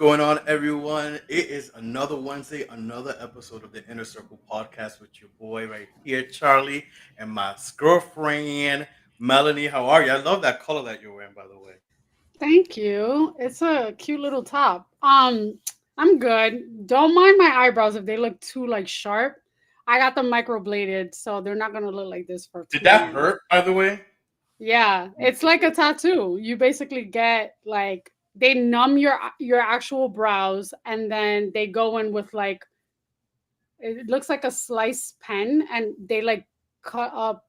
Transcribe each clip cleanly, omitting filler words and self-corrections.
going on, everyone? It is another Wednesday, another episode of the Inner Circle podcast with your boy right here, Charlie, and my girlfriend, Melanie. How are you? I love that color that you're wearing, by the way. Thank you. It's a cute little top. I'm good. Don't mind my eyebrows if they look too like sharp. I got them microbladed, so they're not gonna look like this for Did too that long. hurt, by the way? Yeah, it's like a tattoo. You basically get like they numb your actual brows, and then they go in with like it looks like a sliced pen, and they like cut up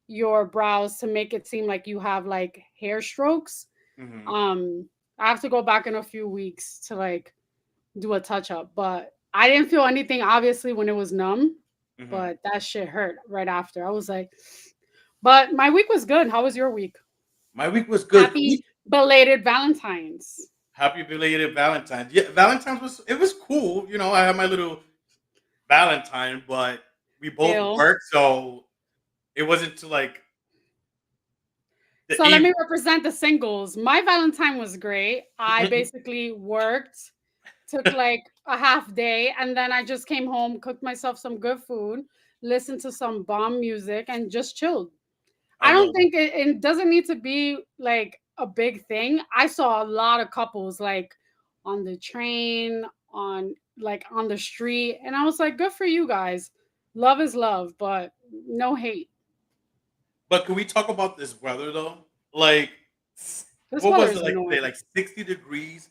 your brows to make it seem like you have like hair strokes. Hmm. Um, I have to go back in a few weeks to like do a touch up, but I didn't feel anything obviously when it was numb, Hmm. but that shit hurt right after. I was like, but my week was good. How was your week? My week was good. Happy belated Valentine's. Happy belated Valentine's. Yeah, Valentine's was cool. I had my little Valentine, but we both Ill. worked, so it wasn't to like the So let eve. me represent the singles. My Valentine was great. I basically worked, took like a half day, and then I just came home, cooked myself some good food, listened to some bomb music, and just chilled. I I don't love it. think it doesn't need to be like a big thing. I saw a lot of couples like on the train, on the street, and I was like, good for you guys. Love is love, but no hate. But can we talk about this weather though? Like, This what weather was it is like today? annoying. Like 60 degrees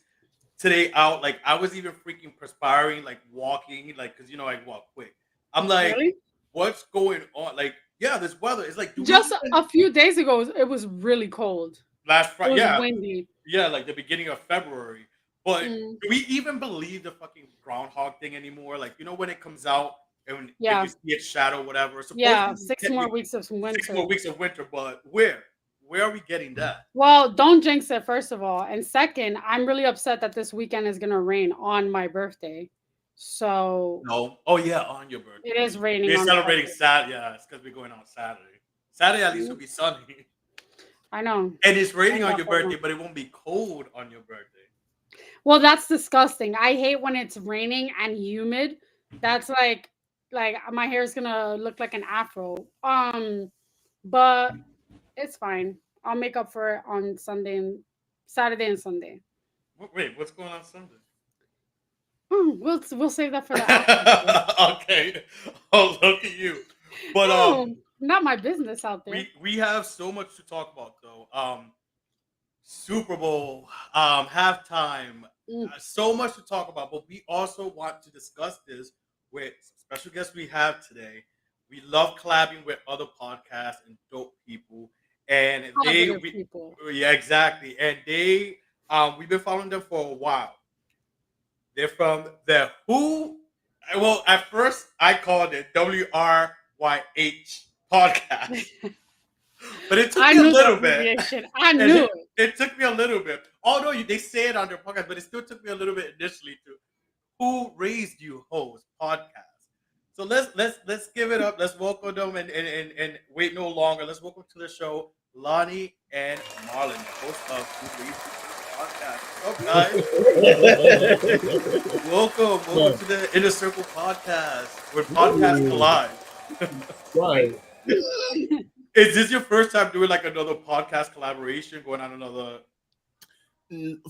today out. Like, I was even freaking perspiring, like walking, like, because I walk quick. I'm like, Really? what's going on? Like, yeah, this weather is like, do we Just even a few days ago, it was really cold. last It Friday? was Yeah, windy. yeah, like the beginning of February. But Mm, do we even believe the fucking groundhog thing anymore? Like, when it comes out and if you yeah, see its shadow, whatever. yeah. Supposedly Six more weeks of we 6 more winter. weeks of winter, but where? Where are we getting that? Well, don't jinx it, first of all. And second, I'm really upset that this weekend is going to rain on my birthday. So No. Oh yeah, on your it birthday. is raining We're on celebrating purpose. Saturday. Yeah, it's because we're going on Saturday. Saturday at least will Mm, be sunny. I know. And it's raining Thank on God your for birthday, one. but it won't be cold on your birthday. Well, that's disgusting. I hate when it's raining and humid. That's like my hair is gonna look like an afro. But it's fine. I'll make up for it on Saturday and Sunday. Wait, what's going on Sunday? We'll save that for the after show. Okay. Oh, look at you. But Oh, not my business out there. we have so much to talk about though. Super Bowl, halftime, Mm, so much to talk about. But we also want to discuss this with special guests we have today. We love collabing with other podcasts and dope people, and positive people. yeah, exactly, and we've been following them for a while. They're from the Who. Well, at first I called it WRYH podcast, but it took I me a knew the little bit. abbreviation. I And knew it, it. it took me a little bit. Although they say it on their podcast, but it still took me a little bit initially to Who Raised You Hoes podcast. So let's give it up. Let's welcome them and wait no longer. Let's welcome to the show Lonnie and Marlin, the host of Who Raised You Hoes podcast. What's up, guys? Welcome to the Inner Circle podcast. Where podcasts collide. Right. Is this your first time doing like another podcast collaboration, going on another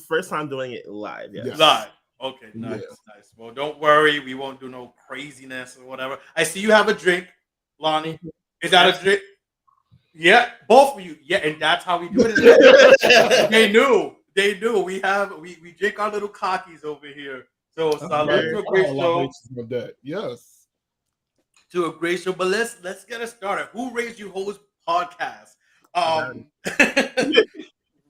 First time doing it live, yes. Yes. live? Okay, Yeah. nice. Well, don't worry, we won't do no craziness or whatever. I see you have a drink, Lonnie. Is that a drink? Yeah, both of you. Yeah, and that's how we do it. They knew. We drink our little cockies over here. So salute to a great All show. bases of that. Yes. To a great show. But let's get it started. Who Raised You Hoes podcast?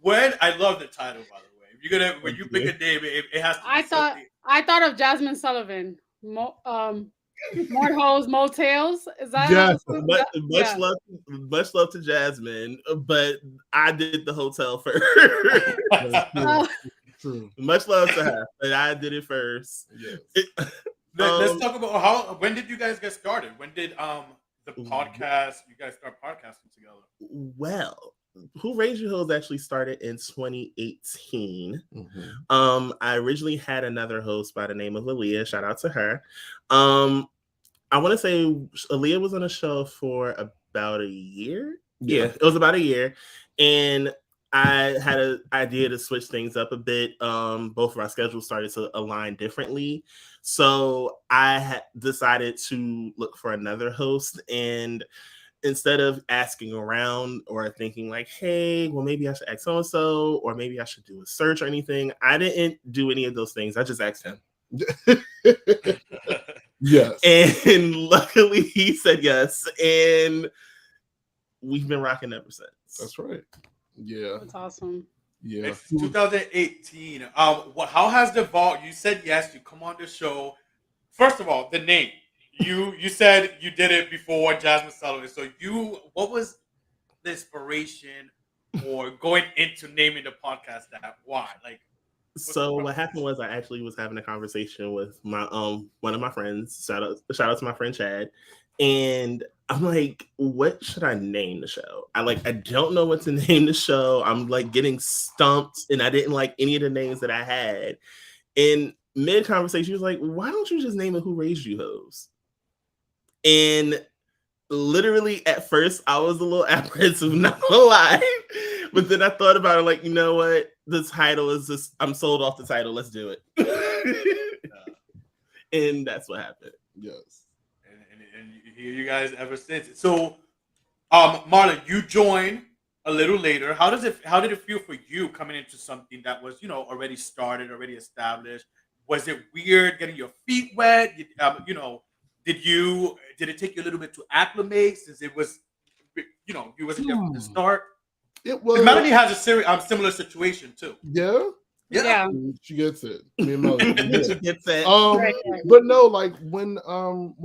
When I love the title, by the way. If you're gonna when you pick a name, it has to be I thought something. I thought of Jasmine Sullivan. More hoes, motels. Is that Yes. Much yeah. much love to Jasmine, but I did the hotel first. That's true. Oh, True. Much love to her, but I did it first. Yes. Let's talk about when did you guys get started? When did the Ooh. podcast you guys start podcasting together? Well, Who Raised You Hoes actually started in 2018. Mhm. I originally had another host by the name of Aaliyah. Shout out to her. I want to say Aaliyah was on the show for about a year. Yeah, it was about a year. And I had an idea to switch things up a bit. Both of our schedules started to align differently. So I had decided to look for another host. And instead of asking around or thinking like, hey, well, maybe I should ask so-and-so, or maybe I should do a search or anything, I didn't do any of those things. I just asked him. Yes. And luckily he said yes. And we've been rocking ever since. That's right. Yeah. That's awesome. Yeah. It's 2018. How has the vault? You said yes. You come on the show. First of all, the name. You said you did it before Jasmine Sullivan. So what was the inspiration or going into naming the podcast that? Why? Like, so what happened was I actually was having a conversation with my one of my friends. Shout out to my friend Chad. And I'm like, what should I name the show? I don't know what to name the show. I'm like getting stumped, and I didn't like any of the names that I had. In mid conversation, he was like, why don't you just name it Who Raised You Hoes? And literally at first I was a little apprehensive, not gonna lie. But then I thought about it, like, you know what? The title is just, I'm sold off the title. Let's do it. And that's what happened. Yes. And here you guys ever since. So, Marlon, you joined a little later. How did it feel for you coming into something that was, already started, already established? Was it weird getting your feet wet? Did it take you a little bit to acclimate since it was, you wasn't there from the start? It was. Melanie has a similar situation too. Yeah. Yeah. She gets it. Me and Melanie. She gets it. Right. But no, like when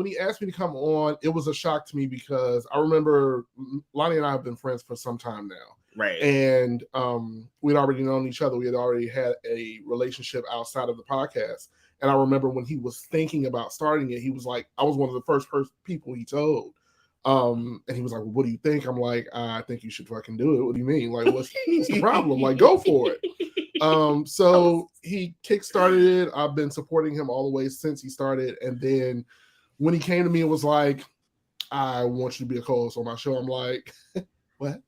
he asked me to come on, it was a shock to me because I remember Lonnie and I have been friends for some time now. Right. And we'd already known each other. We had already had a relationship outside of the podcast. And I remember when he was thinking about starting it, he was like, I was one of the first people he told. And he was like, well, what do you think? I'm like, I think you should fucking do it. What do you mean? Like, what's the problem? Like, go for it. So he kickstarted it. I've been supporting him all the way since he started. And then when he came to me and was like, I want you to be a co-host on my show, I'm like, what?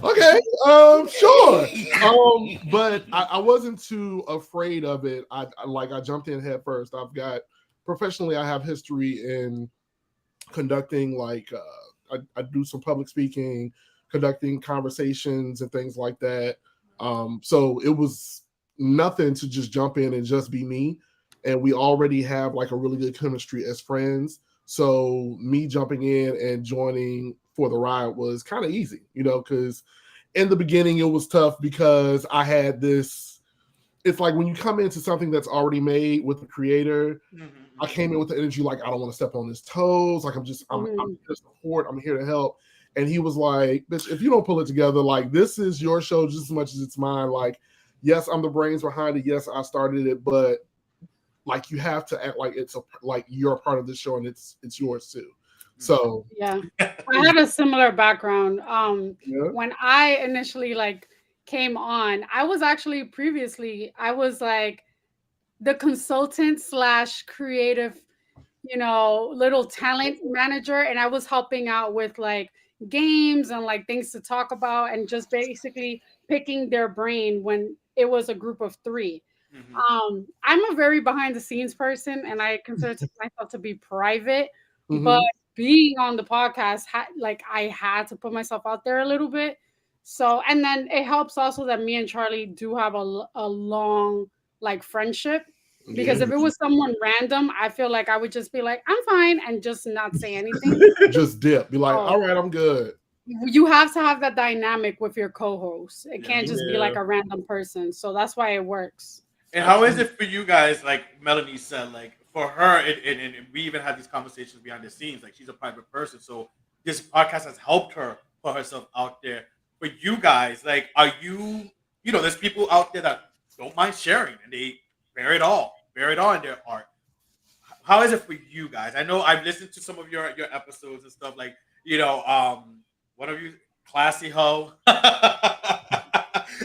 Okay, sure. But I wasn't too afraid of it. I jumped in head first. Professionally, I have history in conducting I do some public speaking, conducting conversations and things like that. So it was nothing to just jump in and just be me. And we already have like a really good chemistry as friends. So me jumping in and joining for the ride was kind of easy, because in the beginning it was tough because I had this. It's like when you come into something that's already made with the creator, I came in with the energy like I don't want to step on his toes. Like I'm here to support. I'm here to help. And he was like, "Bitch, if you don't pull it together, like this is your show just as much as it's mine. Like, yes, I'm the brains behind it. Yes, I started it, but like you have to act like like you're a part of this show and it's yours too." So yeah, I had a similar background. When I initially came on, I was actually previously I was like the consultant / creative, little talent manager, and I was helping out with like games and like things to talk about and just basically picking their brain when it was a group of 3. I'm a very behind the scenes person and I consider myself to be private, but being on the podcast, I had to put myself out there a little bit. So, and then it helps also that me and Charlie do have a long friendship, because if it was someone random, I feel like I would just be like, I'm fine, and just not say anything. Just dip. Be like, all right, I'm good. You have to have that dynamic with your co-host. It can't just be like a random person. So that's why it works. And how is it for you guys? Like Melanie said, like for her, and we even had these conversations behind the scenes. Like she's a private person, so this podcast has helped her put herself out there. For you guys, like, are you? There's people out there that don't mind sharing, and they bear it all in their art. How is it for you guys? I know I've listened to some of your episodes and stuff. Like, one of you classy hoe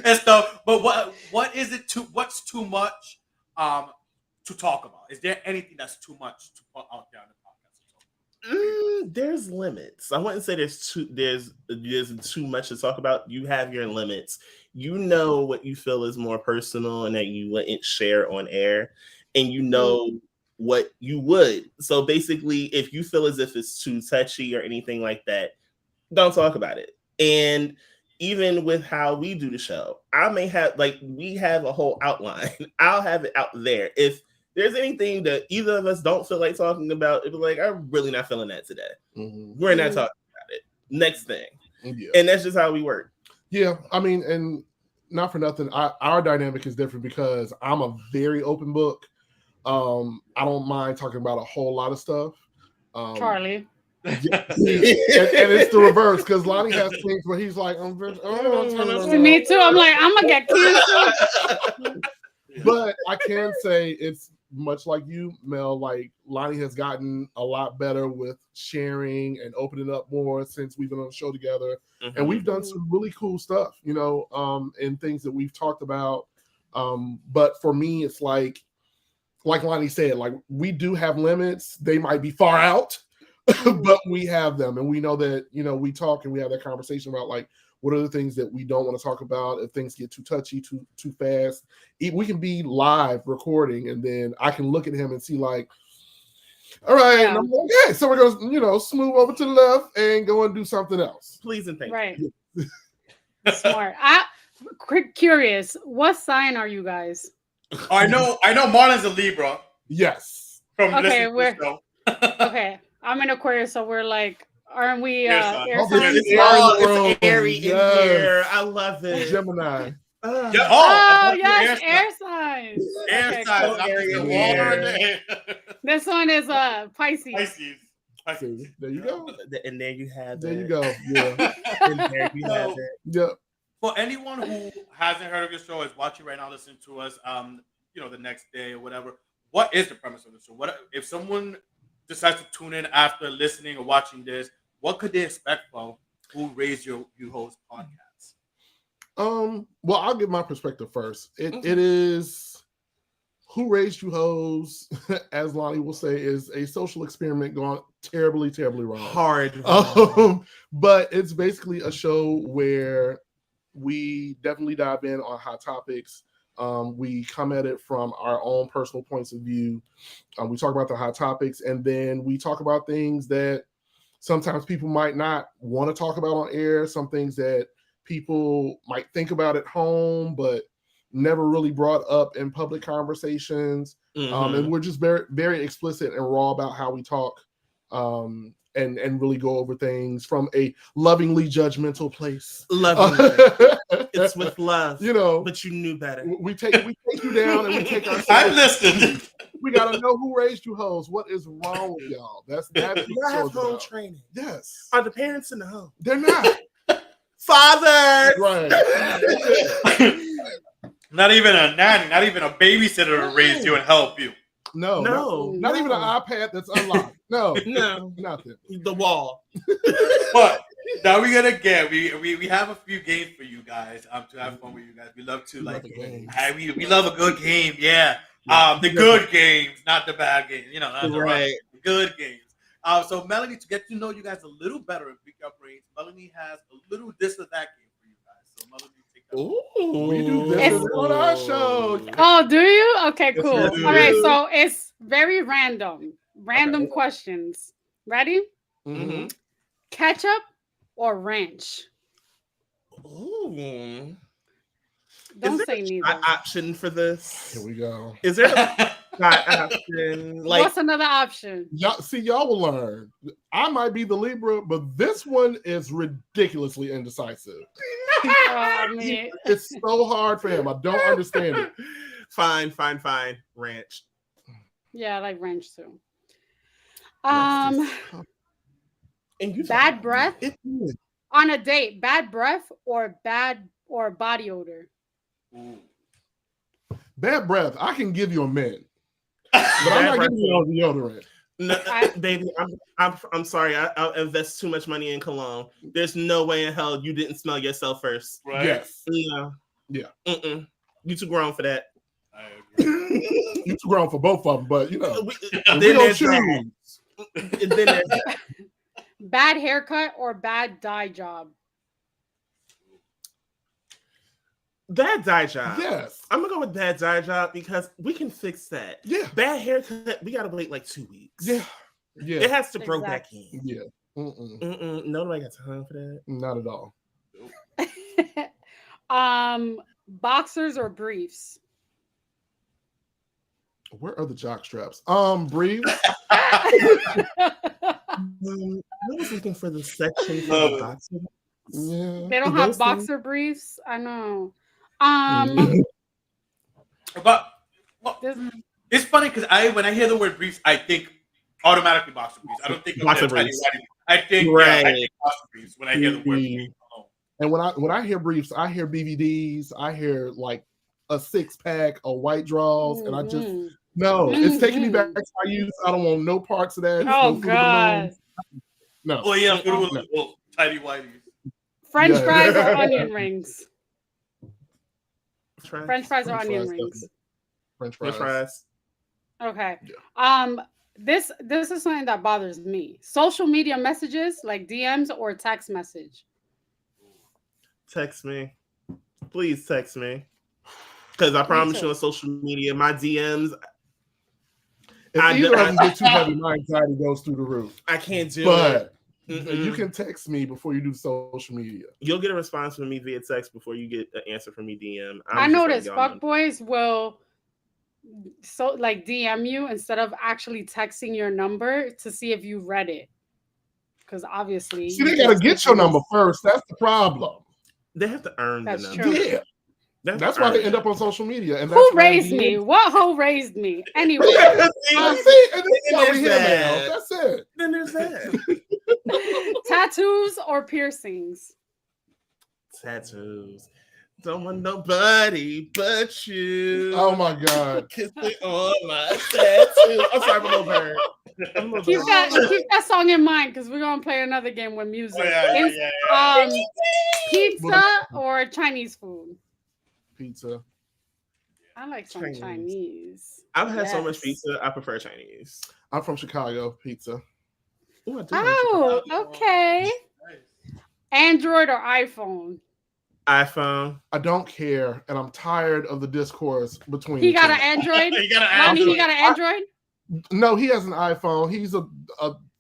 and stuff. But what is it too? What's too much to talk about? Is there anything that's too much to put out there on the podcast? There's limits. I wouldn't say there's too much to talk about. You have your limits. You know what you feel is more personal and that you wouldn't share on air, and you know what you would. So basically, if you feel as if it's too touchy or anything like that, don't talk about it. And even with how we do the show, I may have we have a whole outline. I'll have it out there. If there's anything that either of us don't feel like talking about, it'll be like, I'm really not feeling that today. We're not talking about it. Next thing. Yeah. And that's just how we work. Yeah. I mean, and not for nothing, our dynamic is different because I'm a very open book. I don't mind talking about a whole lot of stuff. Charlie. Yeah. and it's the reverse because Lonnie has things where he's like, me too. I'm like, I'm gonna get canceled. But I can say it's much like you, Mel. Like Lonnie has gotten a lot better with sharing and opening up more since we've been on the show together, and we've done some really cool stuff, and things that we've talked about. But for me, it's like Lonnie said, like we do have limits. They might be far out. But we have them, and we know that we talk and we have that conversation about like what are the things that we don't want to talk about. If things get too touchy, too fast, we can be live recording, and then I can look at him and see like, all right, and I'm like, okay, so we're gonna smooth over to the left and go and do something else. Please and thank you. Right. Smart. Quick, curious, what sign are you guys? I know Marlin's a Libra. Yes. From listening to the show. Okay. I'm an Aquarius, so we're like, aren't we air signs? It's airy in here. I love it. Gemini. Yes, air signs. Air signs. This one is Pisces. There you go. And there you have it. There you go. Yeah. And there you have it. Yeah. For anyone who hasn't heard of your show, is watching right now, listening to us, the next day or whatever, what is the premise of the show? What if someone decides to tune in after listening or watching this, what could they expect from Who Raised You Host podcast? Well, I'll give my perspective first. It is Who Raised You Hoes, as Lonnie will say, is a social experiment gone terribly, terribly wrong. Hard. But it's basically a show where we definitely dive in on hot topics. We come at it from our own personal points of view. We talk about the hot topics, and then we talk about things that sometimes people might not want to talk about on air, some things that people might think about at home, but never really brought up in public conversations. And we're just very, very explicit and raw about how we talk, and really go over things from a lovingly judgmental place. It's with love, but you knew better. We take you down, and we take our. I listened. We gotta know who raised you hoes. What is wrong with y'all? That's you have home training. Yes. Are the parents in the home? They're not. Father. Right. Not even a nanny, not even a babysitter to raise you and help you. No. Not even an iPad that's unlocked. No, nothing. The wall. But now we're gonna get we have a few games for you guys to have fun with you guys. We love to we love a good game, yeah. The good games, not the bad games. That's right. The good games. So Melanie, to get to know you guys a little better and pick your brains, Melanie has a little this or that game for you guys. So Melanie, take that. Ooh, we do this on our show. Oh, do you? Okay, cool. All right, so it's very random questions. Ready? Mm-hmm. Ketchup or ranch? Ooh. Don't say neither. Option for this? Here we go. Is there a option? What's another option? Y'all will learn. I might be the Libra, but this one is ridiculously indecisive. It's so hard for him. I don't understand it. Fine. Ranch. Yeah, I like ranch too. Bad breath on a date. Bad breath or body odor. Ooh. Bad breath. I can give you a mint, but I'm not giving you no deodorant. No, baby, I'm sorry. I'll invest too much money in cologne. There's no way in hell you didn't smell yourself first. Right? Yes. Yeah. Yeah. You too grown for that. I agree. You too grown for both of them, but you know, We we don't there's choose. that. Then there's that. Bad haircut or bad dye job? Bad dye job. Yes. I'm gonna go with bad dye job because we can fix that. Yeah. Bad haircut, we gotta wait like 2 weeks. Yeah. Yeah. It has to grow back in. Yeah. Nobody got time for that. Not at all. Boxers or briefs? Where are the jock straps? Briefs. I was looking for the section for the boxer. Yeah. They don't have boxer briefs. I know. But it's funny because when I hear the word briefs, I think automatically boxer briefs. I don't think Boxer of briefs. I think Right. I think boxer briefs when I hear the word briefs alone. And when I hear briefs, I hear BVDs, I hear like a 6-pack of white draws, and I just it's taking me back to my youth. I don't want no parts of that. Oh No Fruit of the God. Loom. No. Oh yeah, little tidy whities. French Yeah. fries or onion rings? French French fries or onion fries, rings? French French fries. Okay. Yeah. This is something that bothers me. Social media messages like DMs or text message. Text me. Please text me. Because I promise you on social media, my DMs, If either of them get too heavy, my anxiety goes through the roof. I can't do it. But you can text me before you do social media. You'll get a response from me via text before you get an answer from me DM. I noticed fuckboys will DM you instead of actually texting your number to see if you read it. Because obviously, see, they gotta get your number first. That's the problem. They have to earn That's the number. true. Yeah. That's why they end up on social media. And that's who raised me? What hoe raised me? Anyway, that's why we here now. That's it. Then there's that. Tattoos or piercings? Tattoos. Don't want nobody but you. Oh my God. Kissing on my tattoo. I'm sorry, I'm a little bird. Keep that song in mind because we're gonna play another game with music. Pizza or Chinese food? Pizza. I like some Chinese. I've had so much pizza. I prefer Chinese. I'm from Chicago. Pizza. Ooh, oh, okay. Android or iPhone? iPhone. I don't care, and I'm tired of the discourse between. He got an Android. He got an Lonnie, he got an Android. No, he has an iPhone. He's a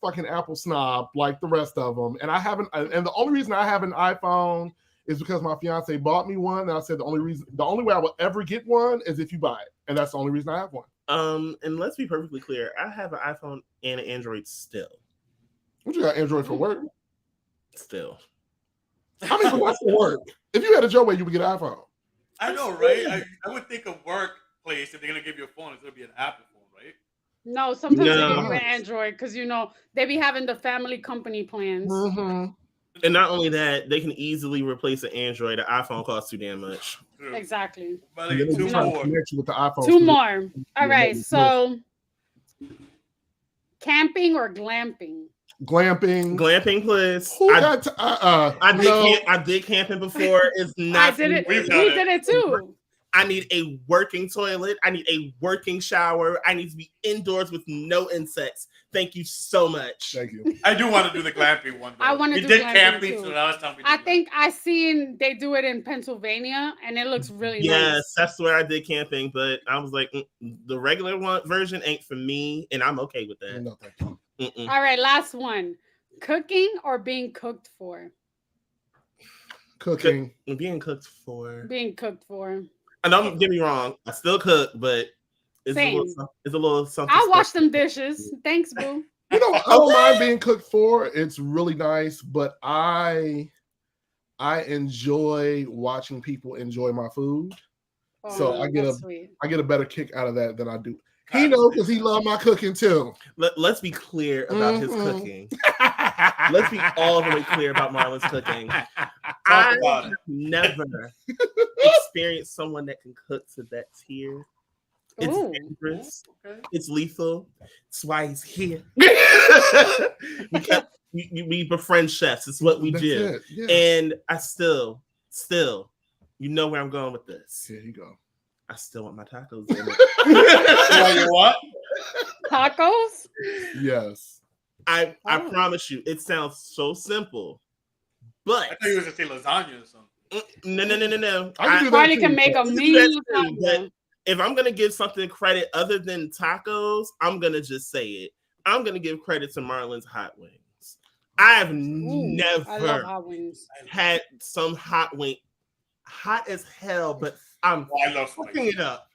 fucking Apple snob like the rest of them. And I haven't. And the only reason I have an iPhone is because my fiance bought me one, and I said the only way I will ever get one is if you buy it, and that's the only reason I have one. And let's be perfectly clear, I have an iPhone and an Android still. What you got Android for work? Still. I mean, what's for work? If you had it your way, you would get an iPhone. I know, right? I would think a workplace, if they're gonna give you a phone, it's gonna be an Apple phone, right? No, sometimes they give you an Android because they be having the family company plans. Mm-hmm. And not only that, they can easily replace an Android. An iPhone costs too damn much. Exactly. But two more. With the iPhone. Two more. All right. So, camping or glamping? Glamping. Glamping, please. I did camping before. It's not. I did it. We did it too. I need a working toilet. I need a working shower. I need to be indoors with no insects. Thank you so much. Thank you. I do want to do the glamping one. Though. I want to do did glamping camping, too. so now it's time we do I think I seen they do it in Pennsylvania, and it looks really nice. Yes, that's where I did camping, but I was like, the regular version ain't for me, and I'm okay with that. No, thank you. All right, last one: cooking or being cooked for? Cooking. Being cooked for. Being cooked for. And don't get me wrong, I still cook, but it's a little something. I wash them dishes. Thanks, boo. I don't mind being cooked for. It's really nice, but I enjoy watching people enjoy my food. So I get a better kick out of that than I do. He knows because he loves my cooking too. Let's be clear about his cooking. Let's be all the way clear about Marlin's cooking. I've never experienced someone that can cook to that tier. It's Ooh. dangerous. Okay. It's lethal. That's why he's here. we befriend chefs. It's what we That's do. it. Yeah. And I still, you know where I'm going with this. Here you go. I still want my tacos in it. You what? Tacos? Yes. I Oh. promise you, it sounds so simple, but I thought you were gonna say lasagna or something. no. I can do that Marley too, can make but- a I can do mean that too, lasagna. if I'm gonna give something credit other than tacos, I'm gonna just say it. I'm gonna give credit to Marlin's hot wings. I've Ooh, never I love hot wings. had some hot wing, hot as hell, but I'm Oh, I love cooking spicy. it up.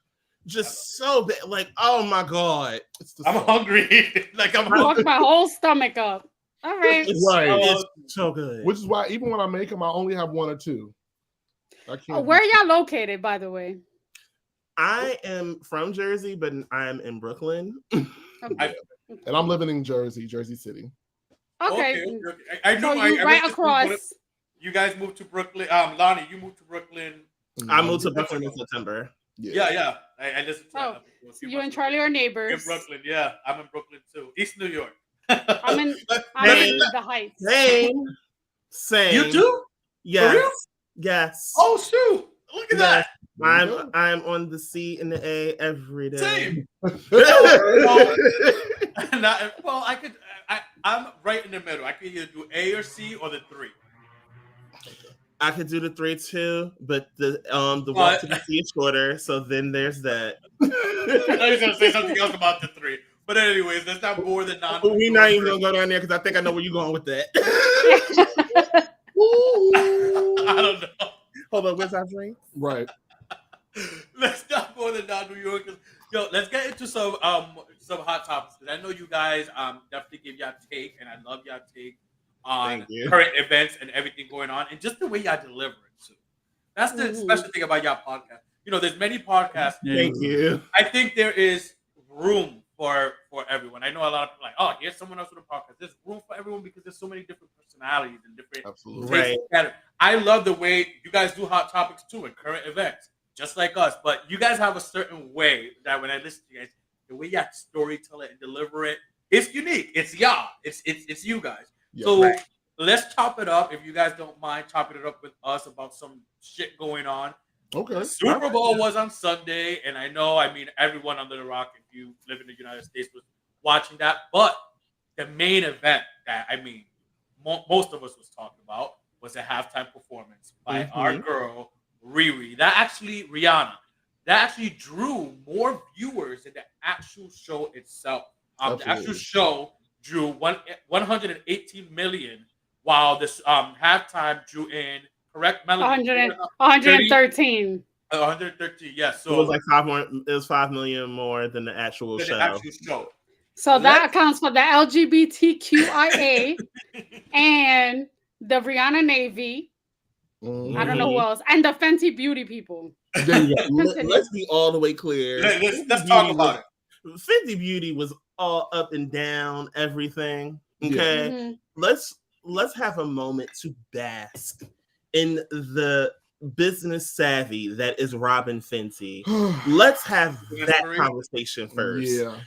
Just so bad, like, oh my god, It's the I'm sauce. hungry. Like I'm Fuck hungry. my whole stomach up. All right. it's so good. Which is why even when I make them, I only have one or two. I can't. Where are y'all located, by the way? I am from Jersey, but I'm in Brooklyn. And I'm living in Jersey City. Okay. I know. So you right across. You guys moved to Brooklyn. Lonnie, you moved to Brooklyn. I moved to Brooklyn in September. Yeah. I listened to that. Oh, so you and Charlie are neighbors. In Brooklyn, yeah. I'm in Brooklyn too. East New York. I'm in Hey. the Heights. Same. You too? Yes. For real? Yes. Oh shoot! Look at that. I'm on the C and the A every day. Same. Well, I'm right in the middle. I could either do A or C or the 3. I could do the 3 too, but the walk to the C is shorter. So then there's that. I thought you were gonna say something else about the 3. But anyways, that's not more than non. We're not even gonna go down there because I think I know where you're going with that. I don't know. Hold on, where's our drink? Right. Let's not go to non-New Yorkers. Yo, let's get into some hot topics because I know you guys definitely give y'all take, and I love y'all take on current events and everything going on, and just the way y'all deliver it too. That's the special thing about y'all podcast. You know, there's many podcasts. Thank you. I think there is room for everyone. I know a lot of people like, oh, here's someone else with a podcast. There's room for everyone because there's so many different personalities and different Absolutely. right. I love the way you guys do hot topics too and current events, just like us. But you guys have a certain way that when I listen to you guys, the way y'all storytell it and deliver it, it's unique. It's y'all. It's you guys. Yeah, so let's chop it up. If you guys don't mind chopping it up with us about some shit going on. Okay. The Super Bowl was on Sunday, and I know, everyone under the rock, if you live in the United States, was watching that. But the main event that most of us was talking about was a halftime performance by our girl Riri. Rihanna. That actually drew more viewers than the actual show itself. The actual show drew 118 million, while this halftime drew in. Correct, Melanie? 113. 113, yes. So it was like 5 more. It was 5 million more than the actual show. So that accounts for the LGBTQIA and the Rihanna Navy. I don't know who else, and the Fenty Beauty people. Let's be all the way clear. Let's talk about it. Fenty Beauty was all up and down everything. Okay, let's have a moment to bask in the business savvy that is Robin Fenty. Let's have that conversation first. Yeah.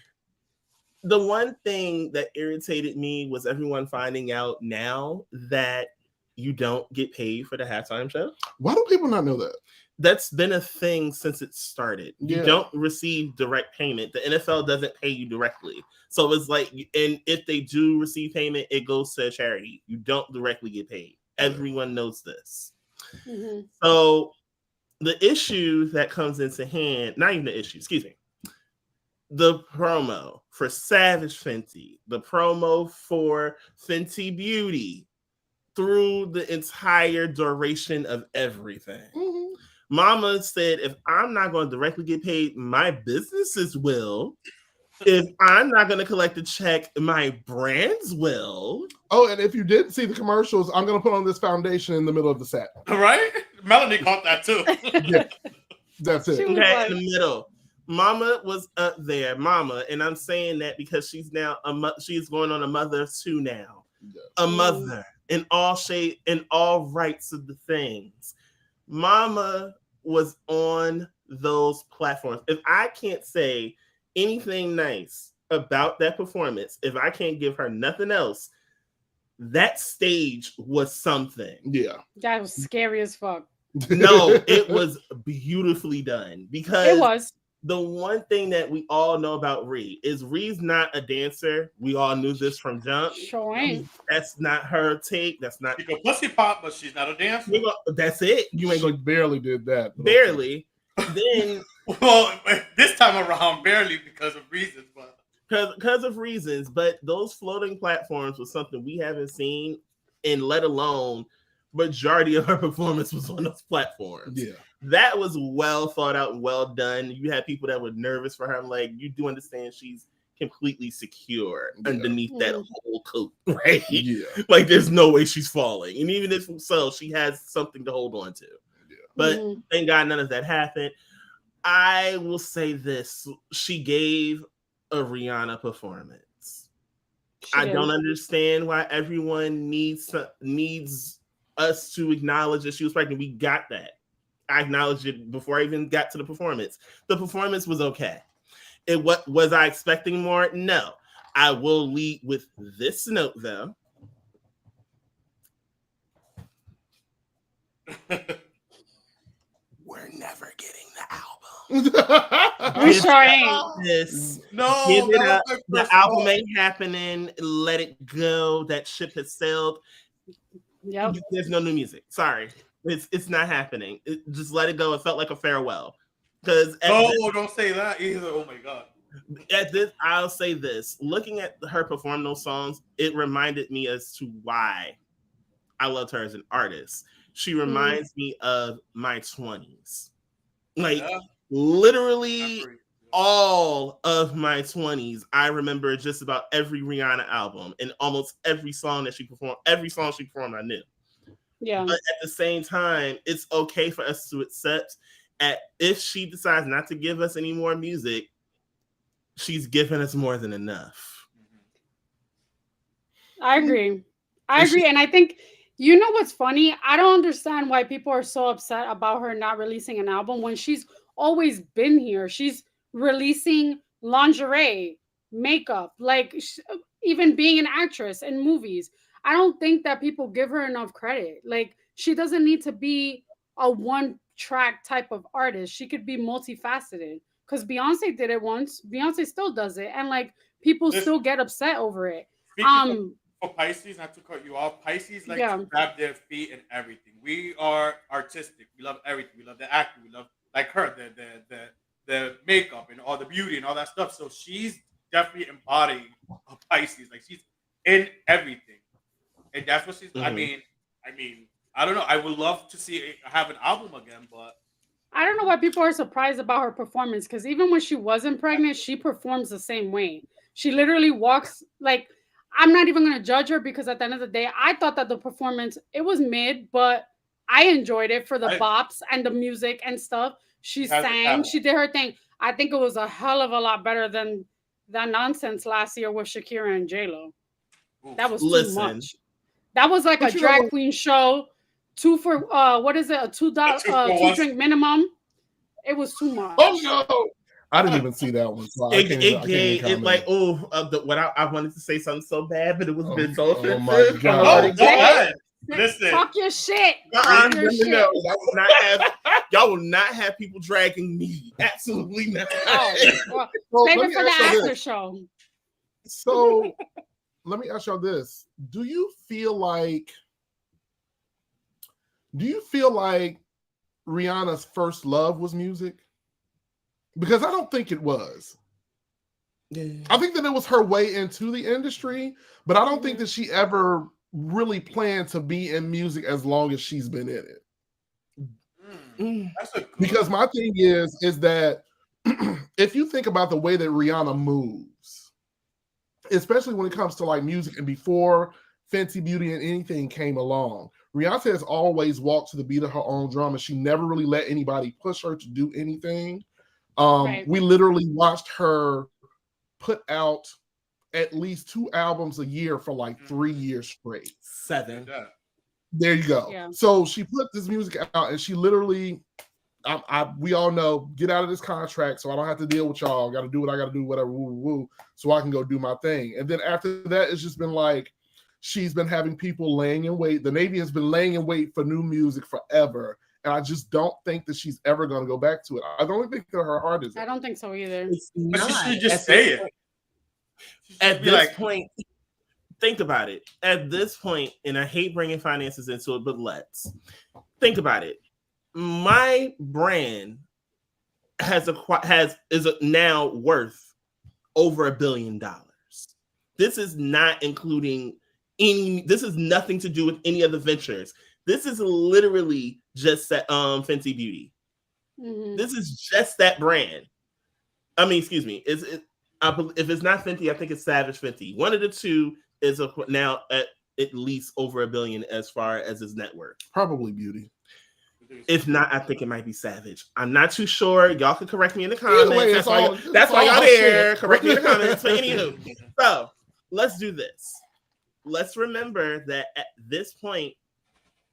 The one thing that irritated me was everyone finding out now that you don't get paid for the halftime show. Why do people not know that? That's been a thing since it started. You don't receive direct payment. The NFL doesn't pay you directly. So it's like, and if they do receive payment, it goes to a charity. You don't directly get paid. Everyone knows this. So the issue that comes into hand, not even the issue, excuse me, the promo for Savage Fenty, the promo for Fenty Beauty through the entire duration of everything. Mama said, if I'm not going to directly get paid, my businesses will. If I'm not going to collect a check, my brands will. Oh, and if you didn't see the commercials, I'm going to put on this foundation in the middle of the set. Right? Melanie caught that too. Yeah, that's it. Okay, in the middle. Mama was up there, Mama, and I'm saying that because she's now she's going on a mother too now. A mother in all shape and all rights of the things. Mama was on those platforms, if I can't say anything nice about that performance, if I can't give her nothing else, that stage was something. Yeah. That was scary as fuck. No, it was beautifully done, because It was. the one thing that we all know about Ree is Ree's not a dancer. We all knew this from jump. Sure ain't. That's not her take. That's not. She can pussy pop, but she's not a dancer. That's it. You ain't She gonna barely did that. barely. Then Well, this time around, barely because of reasons, but because of reasons, but those floating platforms was something we haven't seen, and let alone majority of her performance was on those platforms. Yeah. That was well thought out and well done. You had people that were nervous for her. I'm like, you do understand she's completely secure underneath that whole coat, right? Yeah. Like there's no way she's falling. And even if so, she has something to hold on to. Yeah. But thank God none of that happened. I will say this. She gave a Rihanna performance. I don't understand why everyone needs us to acknowledge that she was pregnant. We got that. I acknowledged it before I even got to the performance. The performance was okay. What was I expecting more? No. I will lead with this note though. We're never getting the album. We sure ain't. This. no, Give it up. was The album ain't happening. Let it go. That ship has sailed. Yep. There's no new music. Sorry. It's not happening. Just let it go. It felt like a farewell. Because don't say that either. Oh my god. At this, I'll say this. Looking at her perform those songs, it reminded me as to why I loved her as an artist. She reminds me of my 20s. Like literally all of my 20s. I remember just about every Rihanna album and almost every song that she performed. Every song she performed, I knew. Yeah. But at the same time, it's okay for us to accept if she decides not to give us any more music, she's given us more than enough. I agree. And I think, you know what's funny? I don't understand why people are so upset about her not releasing an album when she's always been here. She's releasing lingerie, makeup, like even being an actress in movies. I don't think that people give her enough credit. Like, she doesn't need to be a one-track type of artist. She could be multifaceted. Because Beyonce did it once. Beyonce still does it. And, like, people still get upset over it. For Pisces, not to cut you off, Pisces like to grab their feet and everything. We are artistic. We love everything. We love the acting. We love, like her, the makeup and all the beauty and all that stuff. So she's definitely embodying a Pisces. Like, she's in everything. And that's what she's. I mean, I don't know. I would love to have an album again, but I don't know why people are surprised about her performance. Because even when she wasn't pregnant, she performs the same way. She literally walks like. I'm not even going to judge her because at the end of the day, I thought that the performance, it was mid, but I enjoyed it for the bops and the music and stuff. She sang, she did her thing. I think it was a hell of a lot better than that nonsense last year with Shakira and J-Lo. That was too much. That was like a drag queen show. 2 for, what is it? A $2 drink minimum. It was too much. Oh, no. I didn't even see that one. So what I wanted to say something so bad, but it was been so offensive. Oh my god! Listen, talk your shit. Y'all will not have people dragging me. Absolutely not. Save it for the after show. So let me ask y'all this: Do you feel like Rihanna's first love was music? Because I don't think it was. Yeah. I think that it was her way into the industry, but I don't think that she ever really planned to be in music as long as she's been in it. Because my thing is that if you think about the way that Rihanna moves, especially when it comes to like music and before Fenty Beauty and anything came along, Rihanna has always walked to the beat of her own drum, and she never really let anybody push her to do anything. We literally watched her put out at least 2 albums a year for like 3 years straight. 7. There you go. Yeah. So she put this music out and she literally we all know, get out of this contract so I don't have to deal with y'all. Got to do what I got to do, whatever, woo, woo, so I can go do my thing. And then after that, it's just been like she's been having people laying in wait. The Navy has been laying in wait for new music forever. And I just don't think that she's ever going to go back to it. I don't think that her heart is. I don't think so either. But she should just say it. At this point, think about it. At this point, and I hate bringing finances into it, but let's think about it. My brand is now worth over $1 billion. This is not including any. This is nothing to do with any of the ventures. This is literally just that Fenty Beauty. Mm-hmm. This is just that brand. I mean, excuse me. If it's not Fenty, I think it's Savage Fenty. One of the two is now at least over $1 billion as far as his net worth. Probably Beauty. If not, I think it might be Savage. I'm not too sure. Y'all can correct me in the comments. Way, that's why y'all here. Correct me in the comments. But anywho, so let's do this. Let's remember that at this point,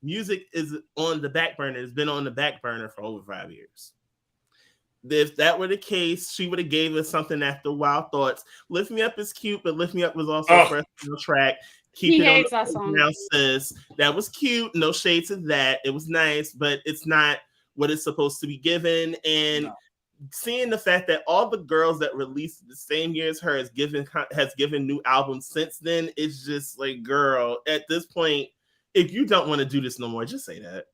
music is on the back burner. It's been on the back burner for over 5 years. If that were the case, she would have gave us something after Wild Thoughts. Lift Me Up is cute, but Lift Me Up was also a first track. He hates that song. Now, sis, that was cute. No shades of that. It was nice, but it's not what it's supposed to be given. And seeing the fact that all the girls that released the same year as her has given new albums since then, it's just like, girl, at this point, if you don't want to do this no more, just say that.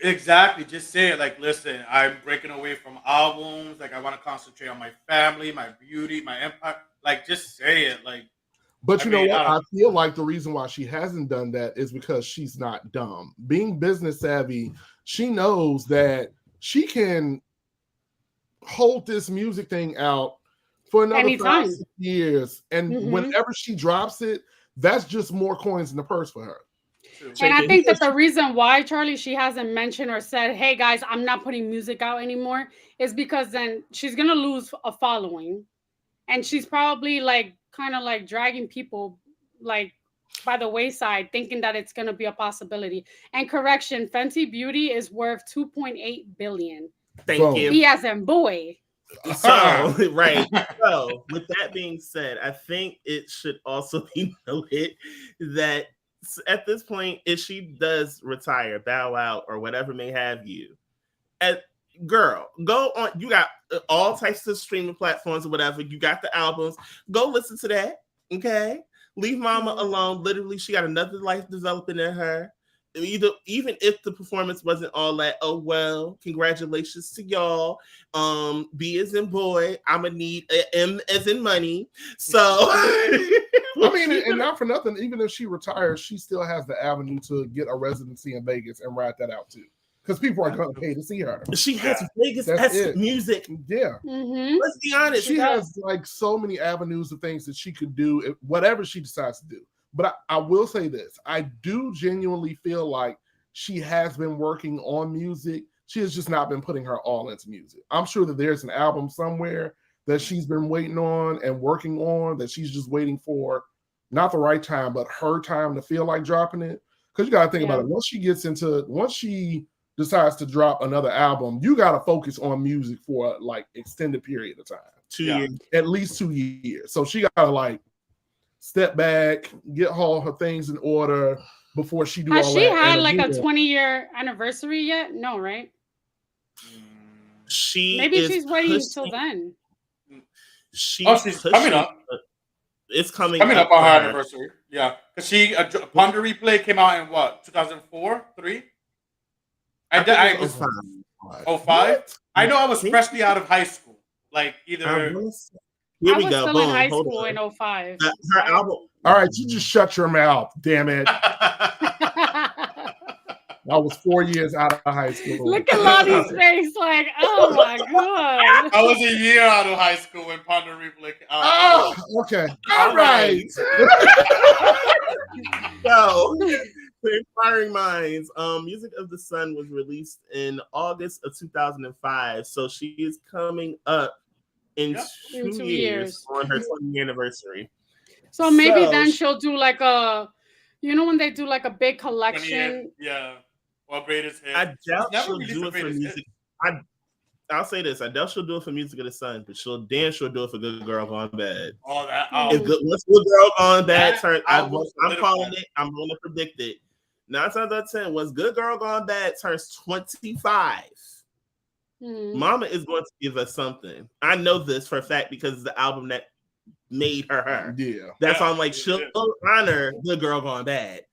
Exactly. Just say it. Like, listen, I'm breaking away from albums. Like, I want to concentrate on my family, my beauty, my empire. Like, just say it. Like, but you know what? I feel like the reason why she hasn't done that is because she's not dumb. Being business savvy, she knows that she can hold this music thing out for another 5 years. And whenever she drops it, that's just more coins in the purse for her. And I think that the reason why, Charlie, she hasn't mentioned or said, hey, guys, I'm not putting music out anymore, is because then she's going to lose a following. And she's probably like kind of like dragging people like by the wayside, thinking that it's going to be a possibility. And correction, Fenty Beauty is worth $2.8 billion. Thank you. B as in boy. So, right. So, with that being said, I think it should also be noted that at this point, if she does retire, bow out, or whatever may have you, girl, go on. You got all types of streaming platforms or whatever. You got the albums. Go listen to that. Okay. Leave mama alone. Literally, she got another life developing in her. Even if the performance wasn't all that, oh well, congratulations to y'all. B as in boy, I'ma need M as in money. So I mean, and not for nothing, even if she retires, she still has the avenue to get a residency in Vegas and ride that out too. Because people are going to pay to see her. She has Vegas as music. Yeah. Let's be honest. She has like so many avenues of things that she could do, whatever she decides to do. But I will say this. I do genuinely feel like she has been working on music. She has just not been putting her all into music. I'm sure that there's an album somewhere that she's been waiting on and working on that she's just waiting for, not the right time, but her time to feel like dropping it. Because you got to think about it. Once she decides to drop another album, you got to focus on music for like extended period of time. 2 years. At least 2 years. So she got to like step back, get all her things in order before she do all that. Has she had like a 20-year anniversary yet? No, right? Maybe she's waiting until then. She's coming up. It's coming up on her anniversary. Yeah, because she Ponder Replay came out in what, 2004, 3? I was 05. I know I was freshly out of high school. Like either. Here I we was go. still Boom. in high Hold school on. in 05. Her album. All right, you just shut your mouth, damn it. I was 4 years out of high school. Look at Lonnie's face, like, oh my god. I was a year out of high school when Ponder Replay. Oh, okay. All right. So, for inquiring minds, Music of the Sun was released in August of 2005. So she is coming up in 2 years on her 20th anniversary. So maybe then she'll do like a, when they do like a big collection. Yeah. Well, greatest hits. I doubt she'll do it for music. I'll say this: Adele she'll do it for Music of the Sun, but she'll do it for Good Girl Gone Bad. Oh, that Once Good Girl Gone Bad turns, I'm calling it. I'm going to predict it. 9 times out of 10, once Good Girl Gone Bad turns 25, Mama is going to give us something. I know this for a fact because it's the album that made her. Yeah, that's why I'm like, she'll honor Good Girl Gone Bad.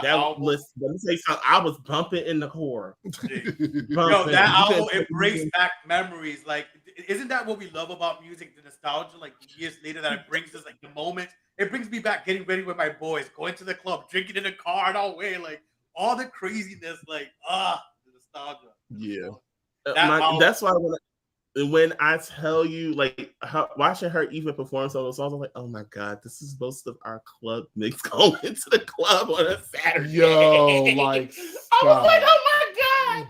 Let me say something. I was bumping in the core. Yo, that album, it brings back memories. Like, isn't that what we love about music? The nostalgia, like years later, that it brings us like the moment. It brings me back getting ready with my boys, going to the club, drinking in the car, and all way, like all the craziness, like the nostalgia. Yeah, that's why when I tell you, like, watching her even perform some of those songs, I'm like, oh my God, this is most of our club mix going to the club on a Saturday. Yo, like, I was like, oh my God.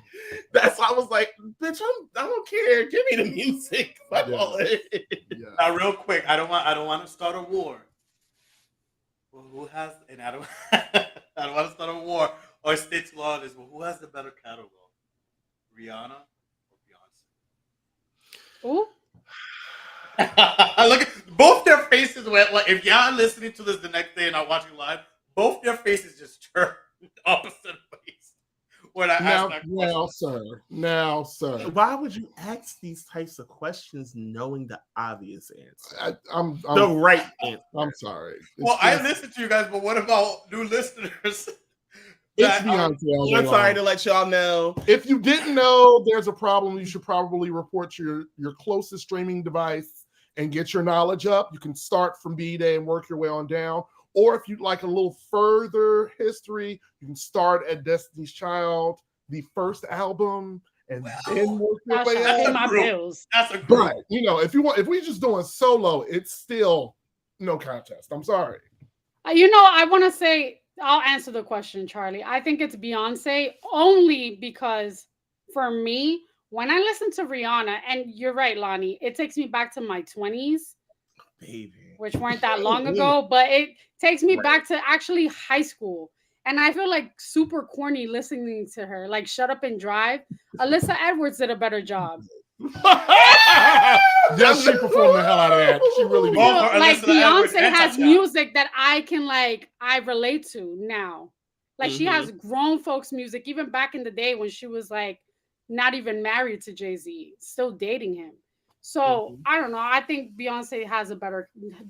That's why I was like, bitch, I don't care. Give me the music. Now, real quick, I don't want to start a war. Well, who has? And I don't want to start a war or state law this. Well, who has the better catalog? Rihanna. Ooh. Look at both their faces went like if y'all listening to this the next day and not watching live, both their faces just turned opposite ways when I asked that question. Now, sir. Why would you ask these types of questions knowing the obvious answer? I'm the right answer. I'm sorry. I listened to you guys, but what about new listeners? It's Beyonce. I'm sorry to let y'all know. If you didn't know there's a problem, you should probably report to your closest streaming device and get your knowledge up. You can start from B-Day and work your way on down. Or if you'd like a little further history, you can start at Destiny's Child, the first album, and then work your way up. My bills. That's a group. But if we're just doing solo, it's still no contest. I'm sorry. I want to say. I'll answer the question, Charlie. I think it's Beyonce only because for me, when I listen to Rihanna, and you're right, Lonnie, it takes me back to my 20s, which weren't that long ago, but it takes me back to actually high school. And I feel like super corny listening to her, like Shut Up and Drive. Alyssa Edwards did a better job. Yes, she performed the hell out of that. She really did. Like Beyonce has music that I relate to now. Like she has grown folks music, even back in the day when she was like not even married to Jay-Z, still dating him. So I don't know. I think Beyonce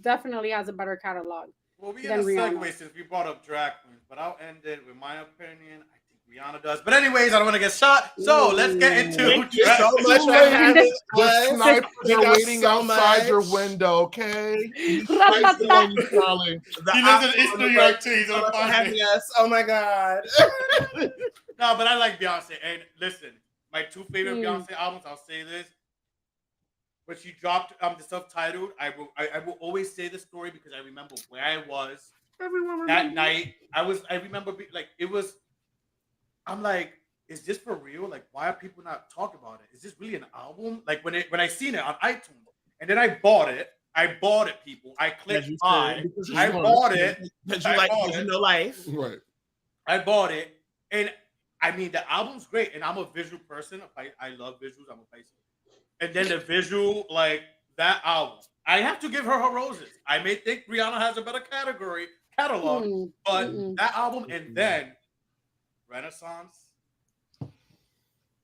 definitely has a better catalog. Well, we had a segue since we brought up drag queens, but I'll end it with my opinion. Rihanna does. But anyways, I don't want to get shot. So let's get into Thank you so much for having us. The snipers are waiting outside your window, okay? He lives in East New York too. He's on having us. Oh my God. No, but I like Beyonce. And listen, my two favorite Beyonce albums, I'll say this. When she dropped the self-titled, I will always say the story because I remember where I was that night. I remember it was. I'm like, is this for real? Like, why are people not talking about it? Is this really an album? Like when I seen it on iTunes, and then I bought it. People. I clicked buy. I bought it. Because you know life. Right. I bought it, and I mean the album's great, and I'm a visual person. I love visuals. I'm a Pisces. And then the visual, like that album, I have to give her roses. I may think Rihanna has a better catalog, but that album, and then Renaissance.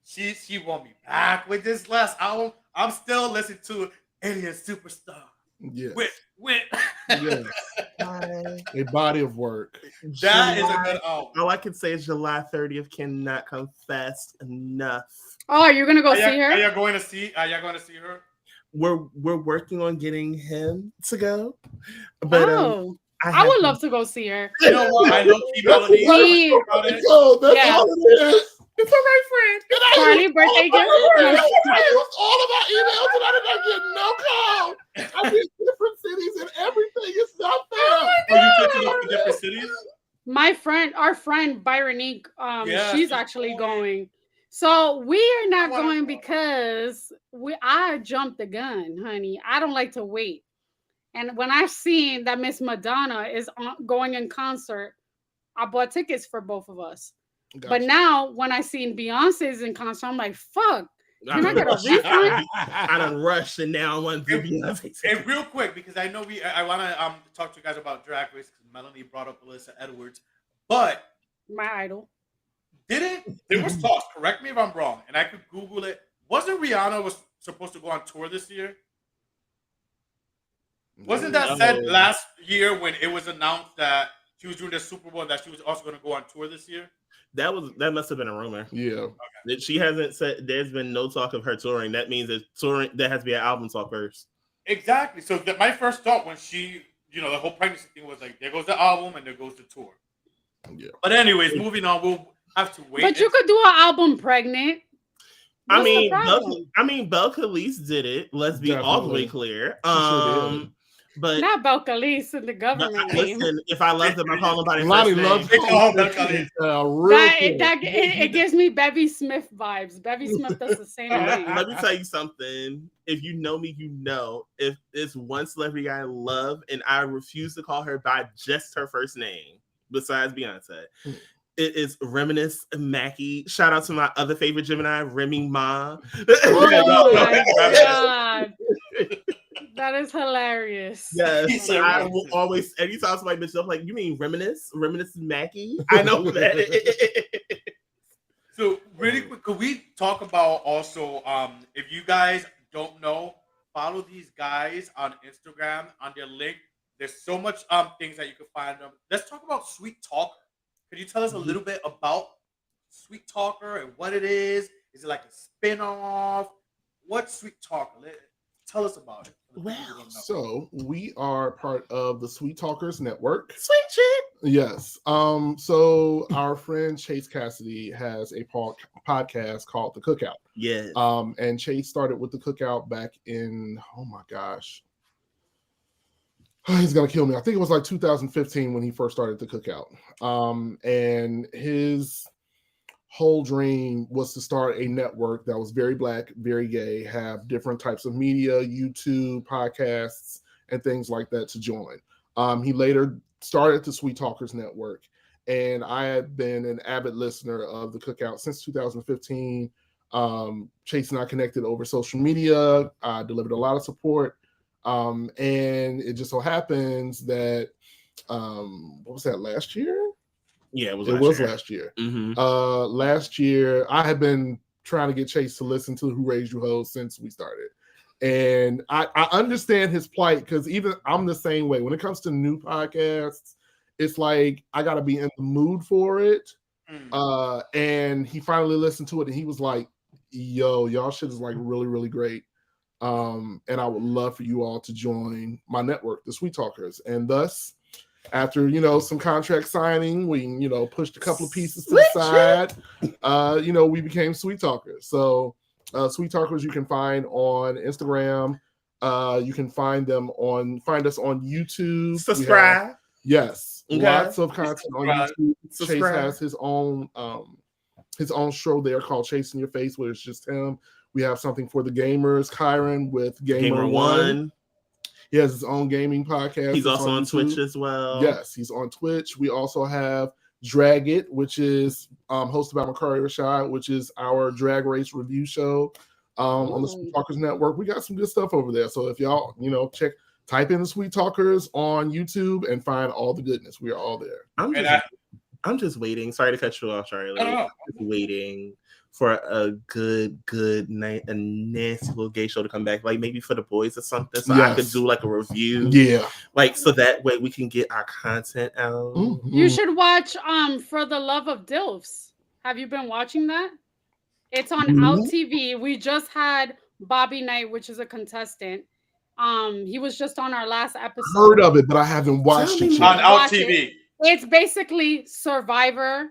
She won me back with this last album. I'm still listening to Alien Superstar. Yes. With yes. A body of work. That is a good album. All I can say is July 30th cannot come fast enough. Oh, you're gonna go see her? Are you going to see her? We're working on getting him to go. But I would love to go see her. You know what? I love Melody. That's all it is. It's all right, friend. Charlie, birthday gift. It was all about emails, and I did not get no call. I'm in different cities, and everything is not there. Are you taking up to different cities? Our friend Byronique, she's actually going. So we are not going because I jumped the gun, honey. I don't like to wait. And when I seen that Miss Madonna is going in concert, I bought tickets for both of us. But Gotcha. now when I seen Beyonce's in concert, I'm like, fuck. Can I get a refund? I done rushed and now I want to be And real quick, because I know I want to talk to you guys about Drag Race because Melanie brought up Alyssa Edwards, but My idol. there was talks. Correct me if I'm wrong, and I could Google it. Wasn't Rihanna was supposed to go on tour this year? Wasn't that said last year when it was announced that she was doing the Super Bowl and that she was also going to go on tour this year? That must have been a rumor. Yeah. Okay. She hasn't said. There's been no talk of her touring. That means that touring there has to be an album talk first. Exactly. So my first thought when she, the whole pregnancy thing was like, there goes the album and there goes the tour. Yeah. But anyways, moving on. We'll have to wait. But you could do an album pregnant. I mean, Belle Khalees did it. Let's be all the way clear. But not Belle Khalees in the government name. Listen, if I love them, I call them by their Lonnie first name. It gives me Bevy Smith vibes. Bevy Smith does the same thing. Let me tell you something. If you know me, you know if it's one celebrity I love and I refuse to call her by just her first name, besides Beyonce. It is Reminisce Mackie. Shout out to my other favorite Gemini, Remy Ma. Oh my God. That is hilarious. Yes, I will always, anytime somebody mentions up, like, you mean Reminisce Mackie? I know that. So really quick, could we talk about also, if you guys don't know, follow these guys on Instagram on their link. There's so much things that you can find them. Let's talk about Sweet Talker. Could you tell us a little bit about Sweet Talker and what it is? Is it like a spin-off? What's Sweet Talker? Tell us about it. Well, so we are part of the Sweet Talkers Network. Sweet shit. Yes. So our friend Chase Cassidy has a podcast called The Cookout. Yes. And Chase started with The Cookout back in, oh my gosh. He's gonna kill me. I think it was like 2015 when he first started The Cookout. And his whole dream was to start a network that was very Black, very gay, have different types of media, YouTube, podcasts, and things like that to join. He later started the Sweet Talkers Network, and I have been an avid listener of The Cookout since 2015. Chase and I connected over social media. I delivered a lot of support, and it just so happens that what was that, last year? Yeah, it was last year. Mm-hmm. Last year, I had been trying to get Chase to listen to Who Raised You Hoes since we started. And I understand his plight because even I'm the same way. When it comes to new podcasts, it's like I got to be in the mood for it. And he finally listened to it and he was like, yo, y'all shit is like really, really great. And I would love for you all to join my network, the Sweet Talkers. And thus, after, some contract signing, we, pushed a couple of pieces to the side, we became Sweet Talkers. So Sweet Talkers you can find on Instagram. You can find us on YouTube. Subscribe. Yes. Okay. Lots of content on YouTube. Chase has his own show there called Chasing Your Face, where it's just him. We have something for the gamers, Kyron with Gamer One. He has his own gaming podcast. He's also on Twitch as well. Yes, he's on Twitch. We also have Drag It, which is hosted by Makari Rashad, which is our drag race review show on the Sweet Talkers Network. We got some good stuff over there. So if y'all, type in the Sweet Talkers on YouTube and find all the goodness. We are all there. I'm just waiting. Sorry to cut you off, Charlie. I'm just waiting for a good night, a nasty little gay show to come back, like maybe for the boys or something, so I could do like a review. Yeah, like so that way we can get our content out. Mm-hmm. You should watch For the Love of Dilfs. Have you been watching that? It's on Out TV. We just had Bobby Knight, which is a contestant. He was just on our last episode. Heard of it, but I haven't watched it yet. On Out TV. It's basically Survivor,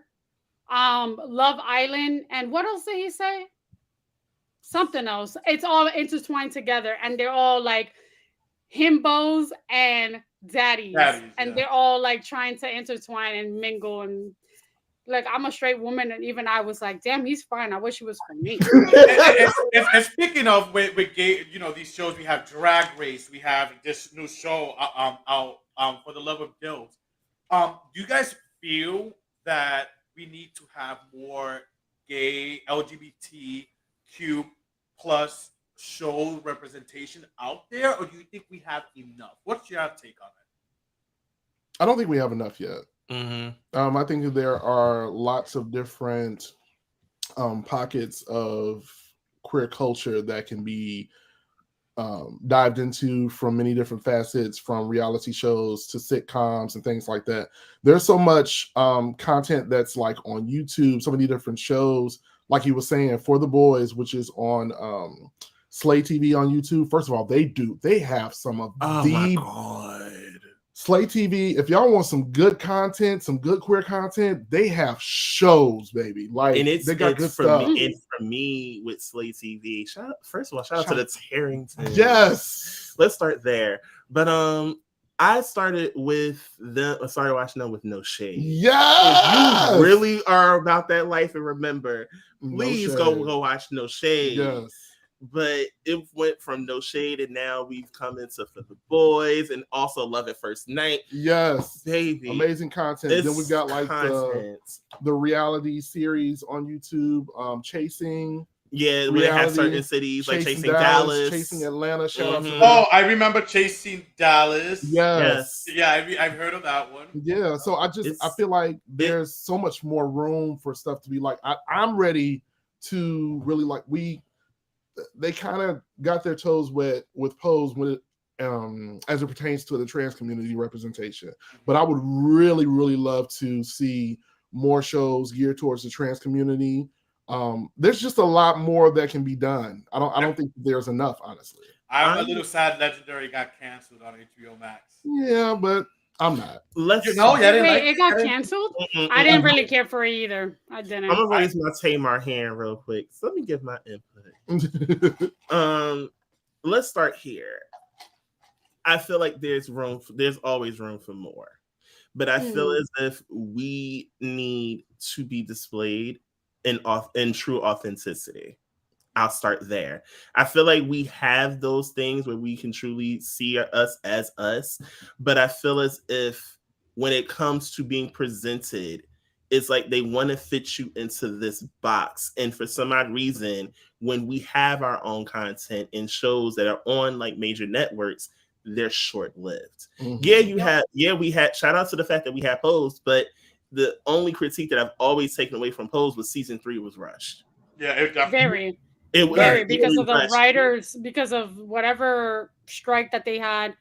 Love Island, and what else did he say? Something else. It's all intertwined together, and they're all like himbos and daddies and they're all like trying to intertwine and mingle. And like, I'm a straight woman, and even I was like, damn, he's fine. I wish he was for me. and speaking of with gay, these shows, we have Drag Race, we have this new show out For the Love of Dills. Do you guys feel that we need to have more gay LGBTQ plus show representation out there, or do you think we have enough? What's your take on it? I don't think we have enough yet. Mm-hmm. I think that there are lots of different pockets of queer culture that can be dived into from many different facets, from reality shows to sitcoms and things like that. There's so much content that's like on YouTube, so many different shows, like you were saying, For the Boys, which is on Slay TV on YouTube. First of all, they have some of Oh the my God. Slay TV. If y'all want some good content, some good queer content, they have shows, baby. Like, And it's they got good for stuff. me. It's for me with Slay TV. First of all, shout out to the Tarringtons. Yes. Let's start there. But I started with them. I started watching them with No Shade. Yes. If you really are about that life and remember, No please Shade. go watch No Shade. Yes. But it went from No Shade, and now we've come into For the Boys, and also Love at First Night. Yes. Baby, Amazing content. Then we got like the reality series on YouTube, Chasing. Yeah, when they have certain cities like Chasing Dallas, Chasing Atlanta. Shout out to them. Oh, I remember Chasing Dallas. Yes. Yeah, I've heard of that one. Yeah. So I feel like there's so much more room for stuff to be like. I'm ready to really like they kind of got their toes wet with Pose when it as it pertains to the trans community representation. But I would really, really love to see more shows geared towards the trans community. There's just a lot more that can be done. I don't think there's enough, honestly. I'm a little sad Legendary got canceled on HBO Max. Yeah, but I'm not. Wait, it got canceled? I didn't really care for it either. I didn't. I'm gonna raise my Tamar hand real quick. So let me give my input. Let's start here. I feel like there's always room for more, but I feel as if we need to be displayed in true authenticity. I'll start there. I feel like we have those things where we can truly see us as us, but I feel as if when it comes to being presented, it's like they want to fit you into this box. And for some odd reason, when we have our own content and shows that are on like major networks, they're short-lived. Mm-hmm. We had shout out to the fact that we had Pose, but the only critique that I've always taken away from Pose was season 3 was rushed. Yeah, it definitely. Very because of the writers, because of whatever strike that they had,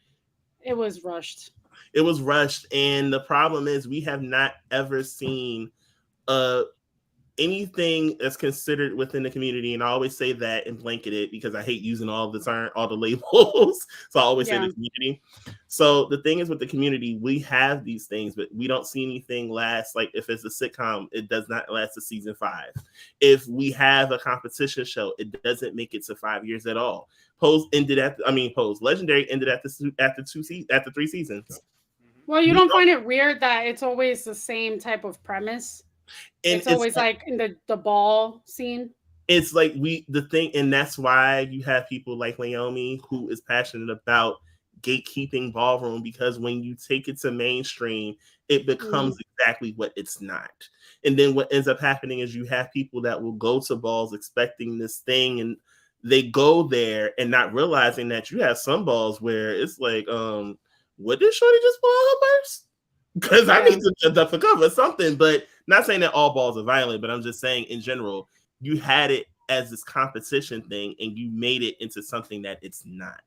it was rushed. It was rushed, and the problem is we have not ever seen anything that's considered within the community, and I always say that and blanket it because I hate using all the labels. So I always say the community. So the thing is with the community, we have these things, but we don't see anything last. Like if it's a sitcom, it does not last to season 5. If we have a competition show, it doesn't make it to 5 years at all. Legendary ended after 3 seasons. Well, you don't find it weird that it's always the same type of premise? And it's always like in the ball scene. It's like and that's why you have people like Naomi who is passionate about gatekeeping ballroom, because when you take it to mainstream, it becomes exactly what it's not. And then what ends up happening is you have people that will go to balls expecting this thing, and they go there and not realizing that you have some balls where it's like, what did Shorty just pull out her purse? Because I need to cover something, but not saying that all balls are violent, but I'm just saying in general, you had it as this competition thing and you made it into something that it's not.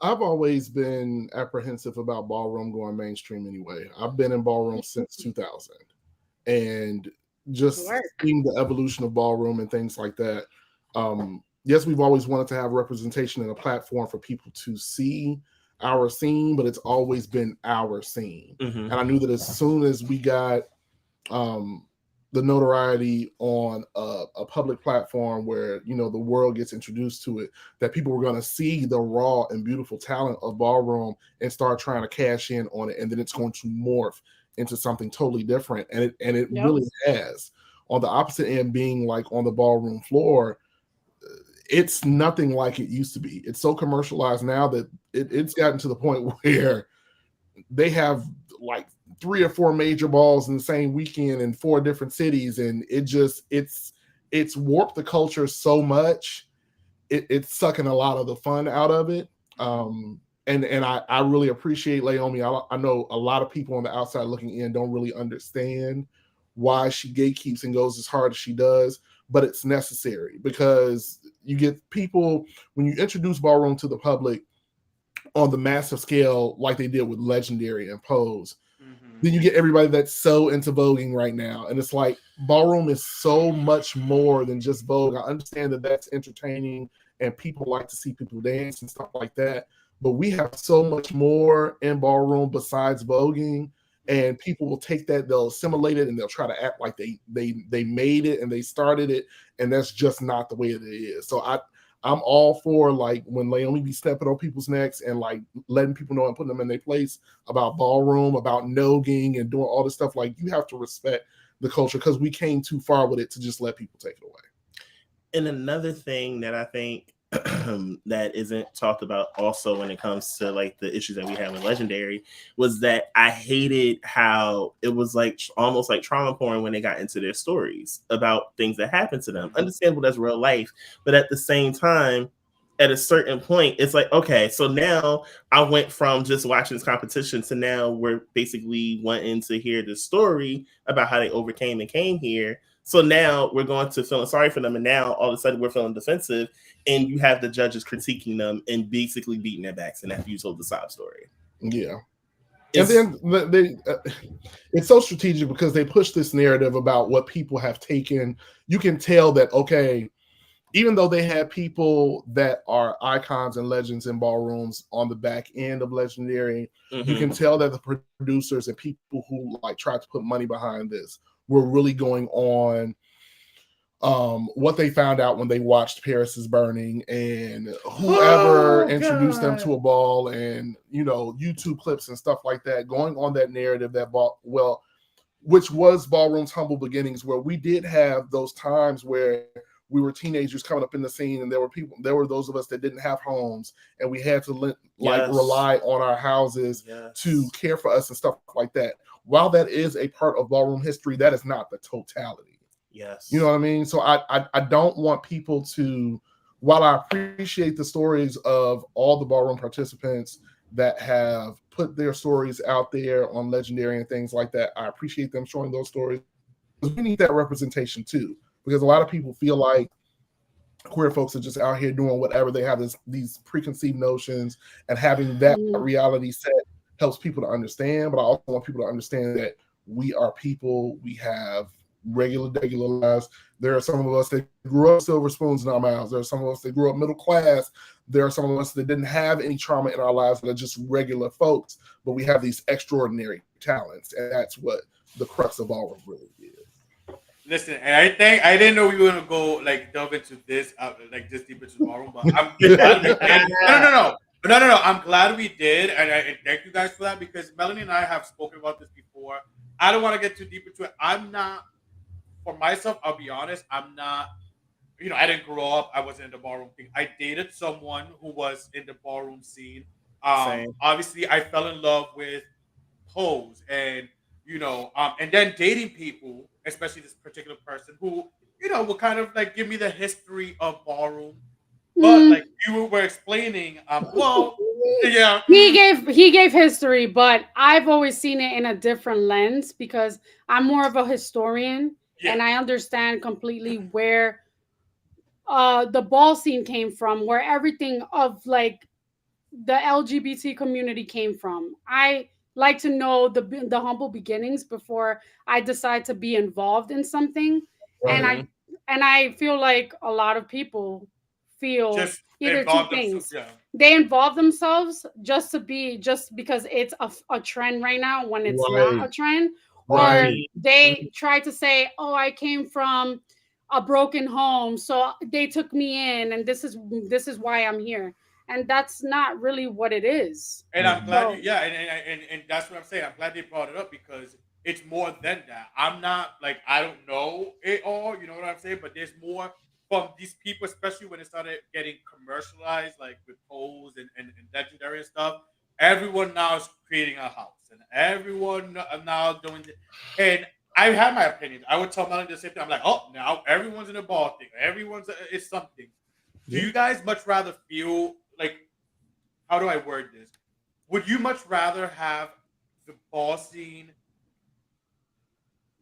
I've always been apprehensive about ballroom going mainstream anyway. I've been in ballroom since 2000, and just seeing the evolution of ballroom and things like that. Yes, we've always wanted to have representation and a platform for people to see our scene, but it's always been our scene. And I knew that as soon as we got the notoriety on a public platform where, you know, the world gets introduced to it, that people were going to see the raw and beautiful talent of ballroom and start trying to cash in on it, and then it's going to morph into something totally different. And it really has. On the opposite end, being like on the ballroom floor, it's nothing like it used to be. It's so commercialized now that it's gotten to the point where they have like 3 or 4 major balls in the same weekend in 4 different cities, and it's warped the culture so much. It's sucking a lot of the fun out of it. And I really appreciate Naomi. I know a lot of people on the outside looking in don't really understand why she gatekeeps and goes as hard as she does, but it's necessary because you get people when you introduce ballroom to the public on the massive scale like they did with Legendary and Pose. Then you get everybody that's so into voguing right now, and it's like ballroom is so much more than just Vogue. I understand that that's entertaining and people like to see people dance and stuff like that, but we have so much more in ballroom besides voguing, and people will take that, they'll assimilate it, and they'll try to act like they made it and they started it, and that's just not the way it is. So I'm all for like when Naomi be stepping on people's necks and like letting people know and putting them in their place about ballroom, about nogging and doing all this stuff. Like you have to respect the culture because we came too far with it to just let people take it away. And another thing that I think that isn't talked about also when it comes to like the issues that we have with Legendary was that I hated how it was like almost like trauma porn when they got into their stories about things that happened to them. Understandable, that's real life, but at the same time, at a certain point, it's like, okay, so now I went from just watching this competition to now we're basically wanting to hear the story about how they overcame and came here. So now we're going to feeling sorry for them, and now all of a sudden we're feeling defensive, and you have the judges critiquing them and basically beating their backs, and after you told the sob story. Yeah. And then it's so strategic because they push this narrative about what people have taken. You can tell that, okay, even though they had people that are icons and legends in ballrooms on the back end of Legendary, you can tell that the producers and people who like tried to put money behind this were really going on what they found out when they watched Paris is Burning and whoever introduced them to a ball and, you know, YouTube clips and stuff like that, going on that narrative that which was ballroom's humble beginnings, where we did have those times where we were teenagers coming up in the scene, and there were those of us that didn't have homes, and we had to rely on our houses to care for us and stuff like that. While that is a part of ballroom history, that is not the totality. Yes. You know what I mean? So I don't want people to, while I appreciate the stories of all the ballroom participants that have put their stories out there on Legendary and things like that, I appreciate them showing those stories. We need that representation too, because a lot of people feel like queer folks are just out here doing whatever. They have these preconceived notions, and having that reality set helps people to understand. But I also want people to understand that we are people. We have regular lives. There are some of us that grew up silver spoons in our mouths. There are some of us that grew up middle class. There are some of us that didn't have any trauma in our lives, that are just regular folks, but we have these extraordinary talents, and that's what the crux of ballroom really is. Listen, and I think I didn't know we were gonna go like delve into this, like this deep into ballroom, but I'm glad we did. No. I'm glad we did, and thank you guys for that, because Melanie and I have spoken about this before. I don't want to get too deep into it. I'm not, for myself, I'll be honest, I'm not, I didn't grow up, I wasn't in the ballroom thing. I dated someone who was in the ballroom scene. Obviously I fell in love with Pose, and and then dating people, especially this particular person who, will kind of like give me the history of ballroom. But like you were explaining, yeah. He gave history, but I've always seen it in a different lens because I'm more of a historian, and I understand completely where the ball scene came from, where everything of like the LGBT community came from. I like to know the humble beginnings before I decide to be involved in something. Right. And I feel like a lot of people feel Just either two involve things. themselves, They involve themselves just because it's a trend right now when it's not a trend, or they try to say, "Oh, I came from a broken home, so they took me in, and this is why I'm here." And that's not really what it is. And I'm glad and that's what I'm saying. I'm glad they brought it up, because it's more than that. I'm not like, I don't know it all, you know what I'm saying? But there's more from these people, especially when it started getting commercialized, like with Pose and Legendary and stuff. Everyone now is creating a house, and Everyone now doing it. And I had my opinions. I would tell Melanie the same thing. I'm like, oh, now everyone's in a ball thing. It's something. Do Yeah. you guys much rather feel like, how do I word this? Would you much rather have the ball scene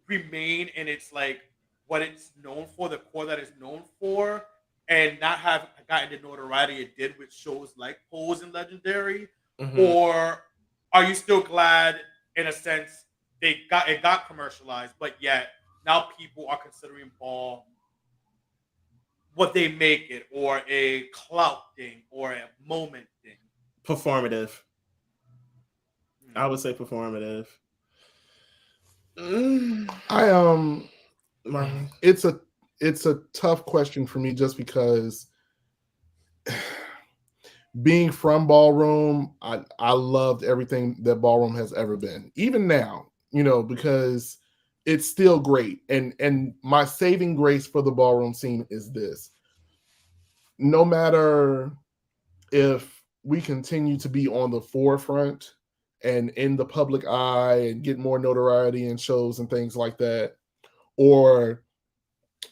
remain in its like what it's known for, the core that it's known for, and not have gotten the notoriety it did with shows like Pose and Legendary? Mhm. Or are you still glad in a sense got commercialized, but yet now people are considering ball what they make it, or a clout thing, or a moment thing? Performative. Hmm. I would say performative. I Marlon. it's a tough question for me just because being from ballroom, I loved everything that ballroom has ever been, even now, because it's still great. And my saving grace for the ballroom scene is this: no matter if we continue to be on the forefront and in the public eye and get more notoriety in shows and things like that, or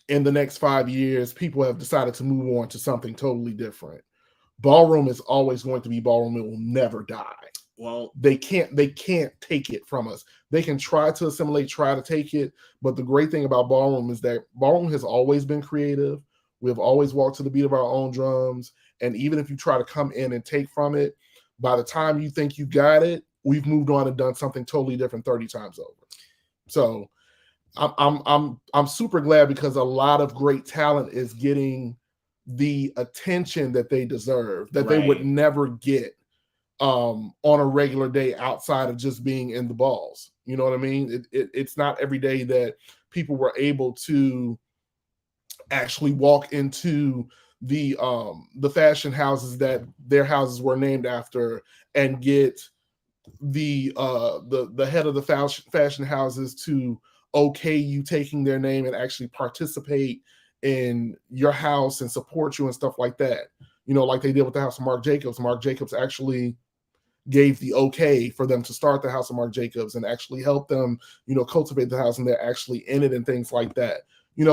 in the next 5 years, people have decided to move on to something totally different, ballroom is always going to be ballroom. It will never die. Well, They can't take it from us. They can try to assimilate, try to take it, but the great thing about ballroom is that ballroom has always been creative. We've always walked to the beat of our own drums, and even if you try to come in and take from it, by the time you think you got it, we've moved on and done something totally different 30 times over. So I'm super glad, because a lot of great talent is getting the attention that they deserve, that they would Right. never get on a regular day outside of just being in the balls. You know what I mean? It's not every day that people were able to actually walk into the fashion houses that their houses were named after and get the head of the fashion houses to okay you taking their name and actually participate in your house and support you and stuff like that. Like they did with the house of Marc Jacobs. Marc Jacobs actually gave the okay for them to start the house of Marc Jacobs and actually help them, cultivate the house, and they're actually in it and things like that.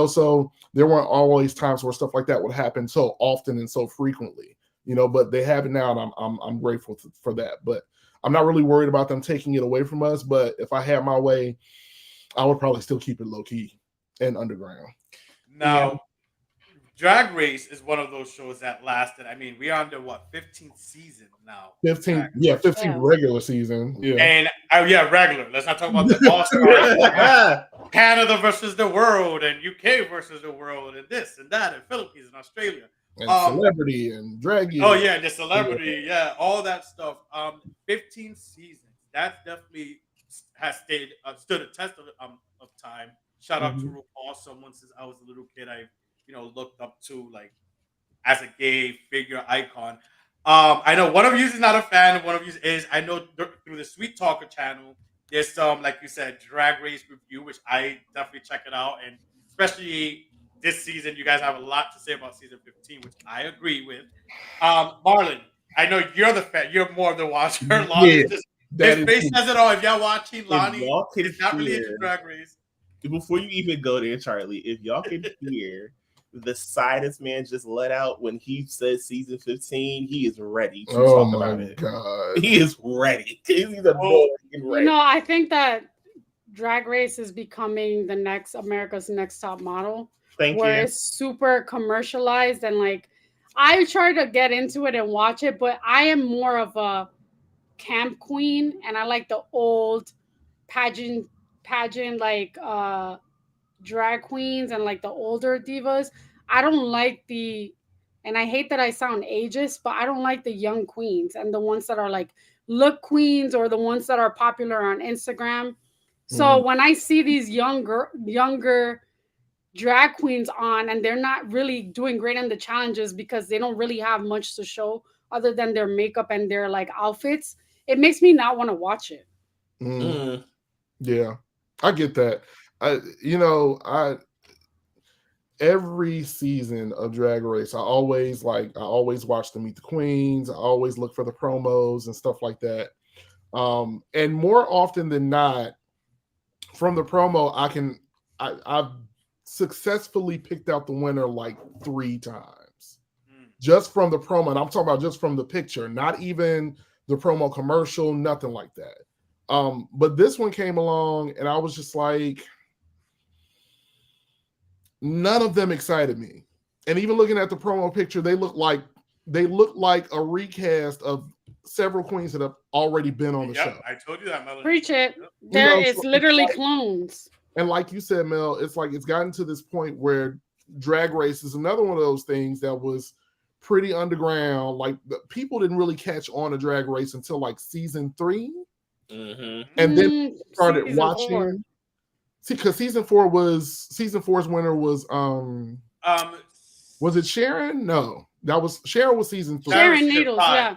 So there weren't always times where stuff like that would happen so often and so frequently, but they have it now, and I'm grateful for that. But I'm not really worried about them taking it away from us. But if I had my way, I would probably still keep it low key and underground. Now, Drag Race is one of those shows that lasted. I mean, we're on the 15th season now. 15th Yeah. regular season. Yeah. And regular. Let's not talk about the All Stars. Canada versus the world, and UK versus the world, and this and that, and Philippines and Australia. And celebrity and drag you. Oh yeah, the celebrity, yeah, all that stuff. 15 seasons. That definitely has stood a test of time. Shout out to RuPaul, someone since I was a little kid I looked up to, like, as a gay figure icon. I know one of you is not a fan, one of you is. I know through the Sweet Talker channel, there's some, like you said, Drag Race review, which I definitely check it out, and especially this season, you guys have a lot to say about season 15, which I agree with. Marlon, I know you're the fan. You're more of the watcher. Lonnie is just his face says it all. If y'all watching, Lonnie is not really into Drag Race. Before you even go there, Charlie, if y'all can hear the sigh this man just let out when he says season 15, he is ready to talk about it. God. He is ready. He's ready. I think that Drag Race is becoming the next America's Next Top Model. Where it's super commercialized, and like I try to get into it and watch it, but I am more of a camp queen, and I like the old pageant like drag queens and like the older divas. I don't like and I hate that I sound ageist, but I don't like the young queens and the ones that are like look queens, or the ones that are popular on Instagram. So when I see these younger drag queens on, and they're not really doing great in the challenges because they don't really have much to show other than their makeup and their like outfits, it makes me not want to watch it. Yeah, I get that. Every season of Drag Race, I always watch the Meet the Queens. I always look for the promos and stuff like that. And more often than not, from the promo, I've successfully picked out the winner like 3 times. Just from the promo, and I'm talking about just from the picture, not even the promo commercial, nothing like that. But this one came along, and I was just like, none of them excited me. And even looking at the promo picture, they look like a recast of several queens that have already been on the show. I told you that, Melody. Preach it. It's literally clones. And like you said, Mel, it's like it's gotten to this point where Drag Race is another one of those things that was pretty underground. Like people didn't really catch on to Drag Race until like season 3, and then started watching. 4. See, because season 4's winner was it Sharon? No, Sharon was season 3. Sharon Needles, yeah.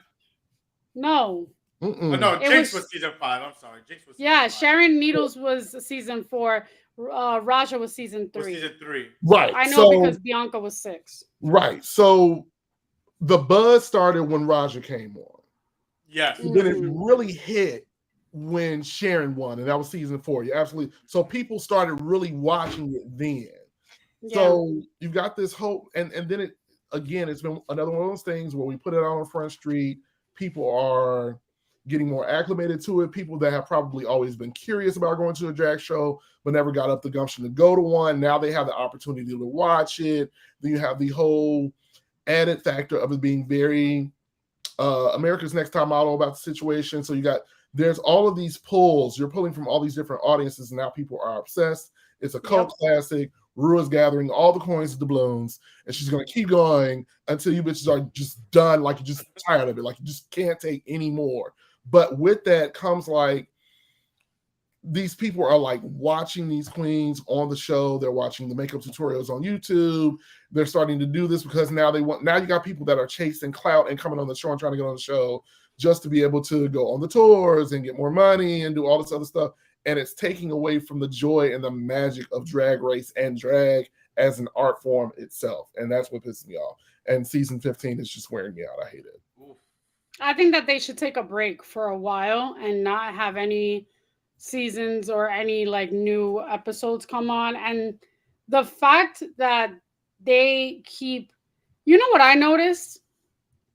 No. Oh, no, Jinx was season 5. I'm sorry, Jinx was. Yeah, Sharon Needles was season 4. Raja was season 3. Season 3. Right. I know because Bianca was 6. Right. So the buzz started when Raja came on. Yes. And then it really hit when Sharon won, and that was season 4. Yeah, absolutely. So people started really watching it then. Yeah. So you've got this hope, and then it's been another one of those things where we put it out on Front Street. People are getting more acclimated to it. People that have probably always been curious about going to a drag show but never got up the gumption to go to one. Now they have the opportunity to watch it. Then you have the whole added factor of it being very America's Next Top Model about the situation. So there's all of these pulls. You're pulling from all these different audiences, and now people are obsessed. It's a cult classic. Rua's gathering all the coins of the balloons, and she's going to keep going until you bitches are just done, like you're just tired of it, like you just can't take any more. But with that comes like these people are like watching these queens on the show. They're watching the makeup tutorials on YouTube. They're starting to do this because now you got people that are chasing clout and coming on the show and trying to get on the show just to be able to go on the tours and get more money and do all this other stuff. And it's taking away from the joy and the magic of Drag Race and drag as an art form itself. And that's what pisses me off. And season 15 is just wearing me out. I hate it. I think that they should take a break for a while and not have any seasons or any like new episodes come on. And the fact that they keep, you know what I noticed?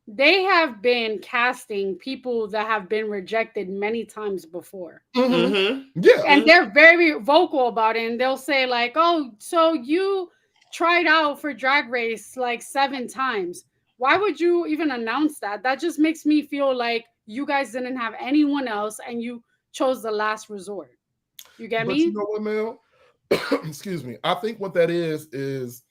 They have been casting people that have been rejected many times before. Mm-hmm. Yeah. And they're very vocal about it. And they'll say like, oh, so you tried out for Drag Race like 7 times. Why would you even announce that? That just makes me feel like you guys didn't have anyone else and you chose the last resort. You get me? You know what, Mel? Excuse me. I think what that is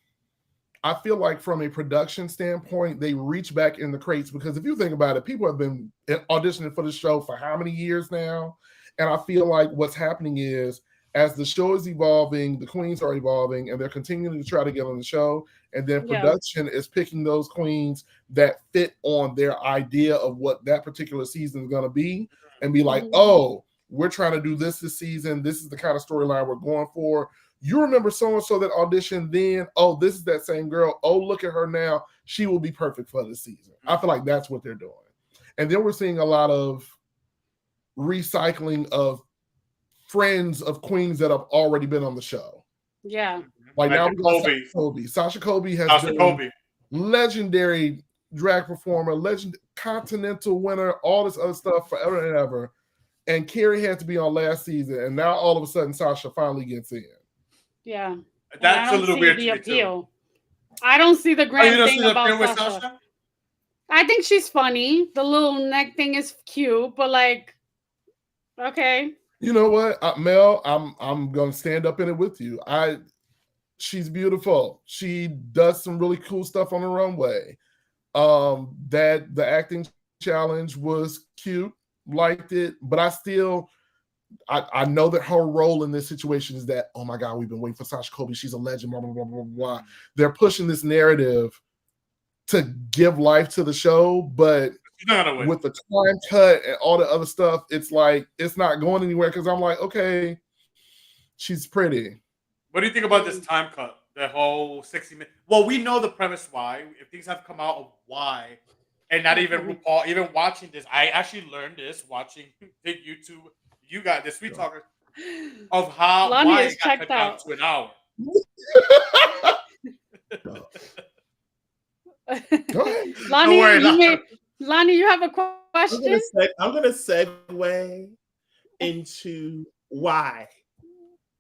I feel like from a production standpoint, they reach back in the crates because if you think about it, people have been auditioning for the show for how many years now? And I feel like what's happening is as the show is evolving, the queens are evolving, and they're continuing to try to get on the show. And then production is picking those queens that fit on their idea of what that particular season is going to be and be like, oh, we're trying to do this season. This is the kind of storyline we're going for. You remember so-and-so that auditioned then? Oh, this is that same girl. Oh, look at her now. She will be perfect for this season. I feel like that's what they're doing. And then we're seeing a lot of recycling of friends of queens that have already been on the show. Yeah. Like now we got Sasha Colby. Sasha Colby has been legendary drag performer, continental winner, all this other stuff forever and ever. And Carrie had to be on last season, and now all of a sudden Sasha finally gets in. Yeah. That's a little weird. The appeal. I don't see the grand thing about Sasha. I think she's funny. The little neck thing is cute, but like, okay. You know what, Mel? I'm gonna stand up in it with you. She's beautiful. She does some really cool stuff on the runway. That the acting challenge was cute, liked it, but I know that her role in this situation is that, oh my God, we've been waiting for Sasha Colby. She's a legend, blah, blah, blah, blah, blah. They're pushing this narrative to give life to the show, but with the time cut and all the other stuff, it's like, it's not going anywhere because I'm like, okay, she's pretty. What do you think about this time cut? The whole 60 minutes. Well, we know the premise why. If things have come out of why and not even RuPaul. Even watching this, I actually learned this watching the YouTube. You got the Sweet Talkers of how Lonnie why is it got checked cut down out. to an hour. Go ahead. Lonnie, Don't worry, Lonnie, you have a question? I'm gonna segue into why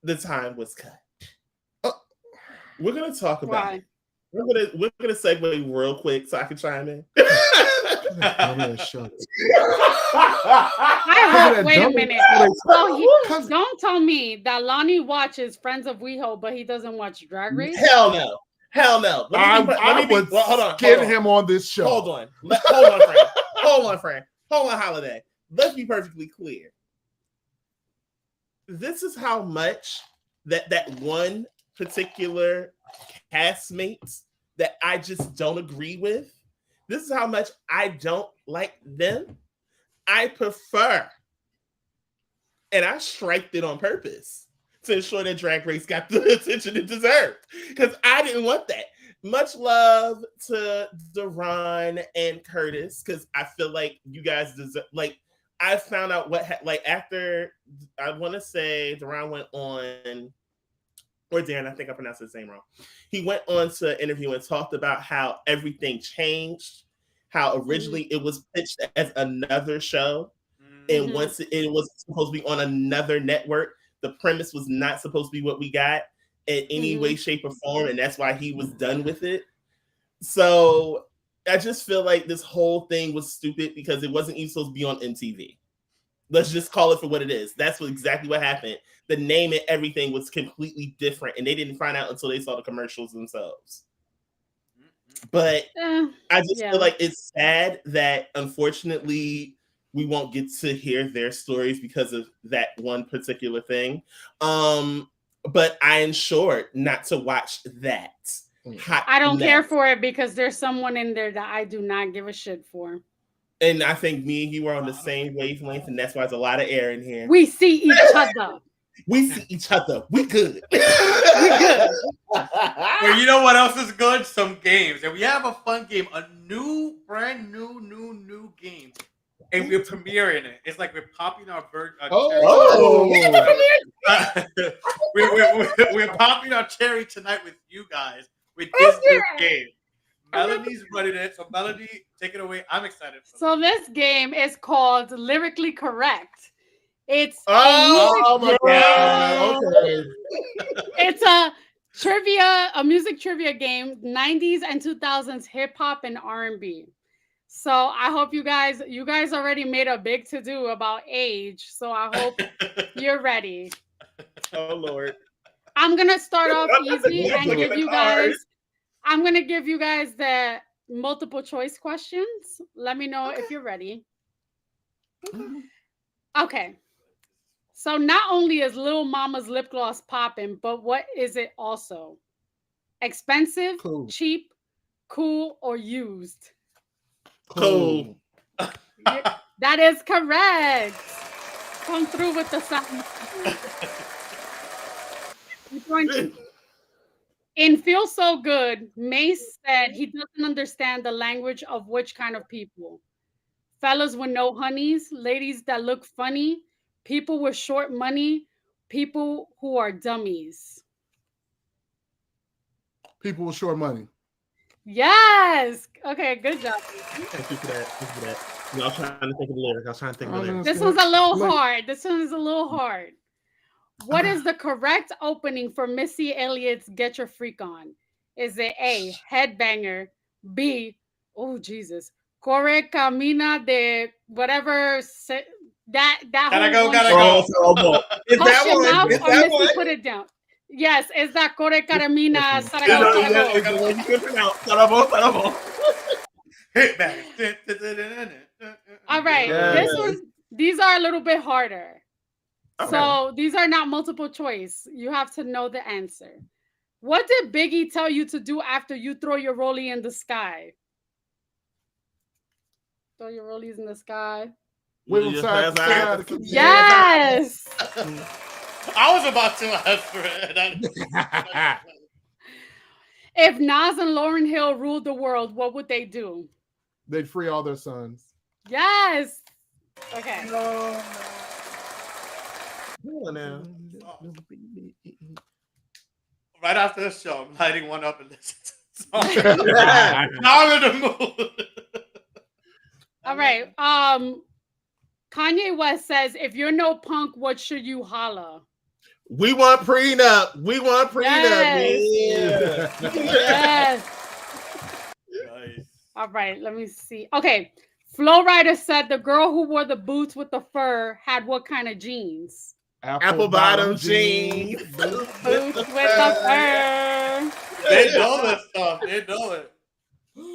the time was cut. We're gonna talk about Why? it. We're gonna segue real quick so I can chime in. Wait a minute. So don't tell me that Lonnie watches Friends of WeHo, but he doesn't watch Drag Race. Hell no. I would get him on this show. Hold on, friend. Hold on, Holiday. Let's be perfectly clear. This is how much that one particular castmates that I just don't agree with. This is how much I don't like them. I prefer, and I striked it on purpose to ensure that Drag Race got the attention it deserved, because I didn't want that. Much love to Deron and Curtis, because I feel like you guys deserve. Like, I found out after, I want to say Deron went on, or Dan, I think I pronounced his name wrong. He went on to an interview and talked about how everything changed, how originally it was pitched as another show. And once it was supposed to be on another network, the premise was not supposed to be what we got in any way, shape, or form. And that's why he was done with it. So I just feel like this whole thing was stupid because it wasn't even supposed to be on MTV. Let's just call it for what it is. That's exactly what happened. The name and everything was completely different, and they didn't find out until they saw the commercials themselves. But I just feel like it's sad that, unfortunately, we won't get to hear their stories because of that one particular thing. But I ensured not to watch that. I don't care for it because there's someone in there that I do not give a shit for. And I think me and you are on the same wavelength, and that's why there's a lot of air in here. We see each other. We see each other. We good. We good. Well, you know what else is good? Some games. And we have a fun game, a brand new game. And we're premiering it. It's like we're popping our cherry. We're popping our cherry tonight with you guys with this new game. Melody's running it. So Melody, take it away. I'm excited. So this game is called Lyrically Correct. It's it's a music trivia game, 90s and 2000s hip hop and R&B. So I hope you guys already made a big to-do about age. So I hope you're ready. Oh Lord. I'm gonna start off easy and give you guys. I'm gonna give you guys the multiple choice questions. Let me know if you're ready. Okay. So not only is Lil Mama's lip gloss popping, but what is it also? Expensive, cheap, cool, or used? Cool. That is correct. Come through with the sound. In Feel So Good, Mace said he doesn't understand the language of which kind of people? Fellas with no honeys, ladies that look funny, people with short money, people who are dummies. People with short money. Yes. Okay, good job. Thank you for that. I was trying to think of the lyrics. This one's a little hard. What is the correct opening for Missy Elliott's Get Your Freak On? Is it A, Headbanger, B, oh Jesus, Corre Camina de whatever, that gotta go. Is that one? Put it down. Yes, is that Corre Camina? All right, these are a little bit harder. Okay. So these are not multiple choice. You have to know the answer. What did Biggie tell you to do after you throw your rollie in the sky? Throw your rollies in the sky. Yes. I was about to answer it. If Nas and Lauryn Hill ruled the world, what would they do? They'd free all their sons. Yes. Okay. Right after the show, I'm lighting one up and listening to the song. Now I'm in the mood. All right. Kanye West says, "If you're no punk, what should you holla?" We want prenup. We want prenup. Yes. Yeah. Yes. Nice. All right. Let me see. Okay. Flow Rider said the girl who wore the boots with the fur had what kind of jeans? Apple bottom jeans. Boots with the fur. They know that stuff. They know it.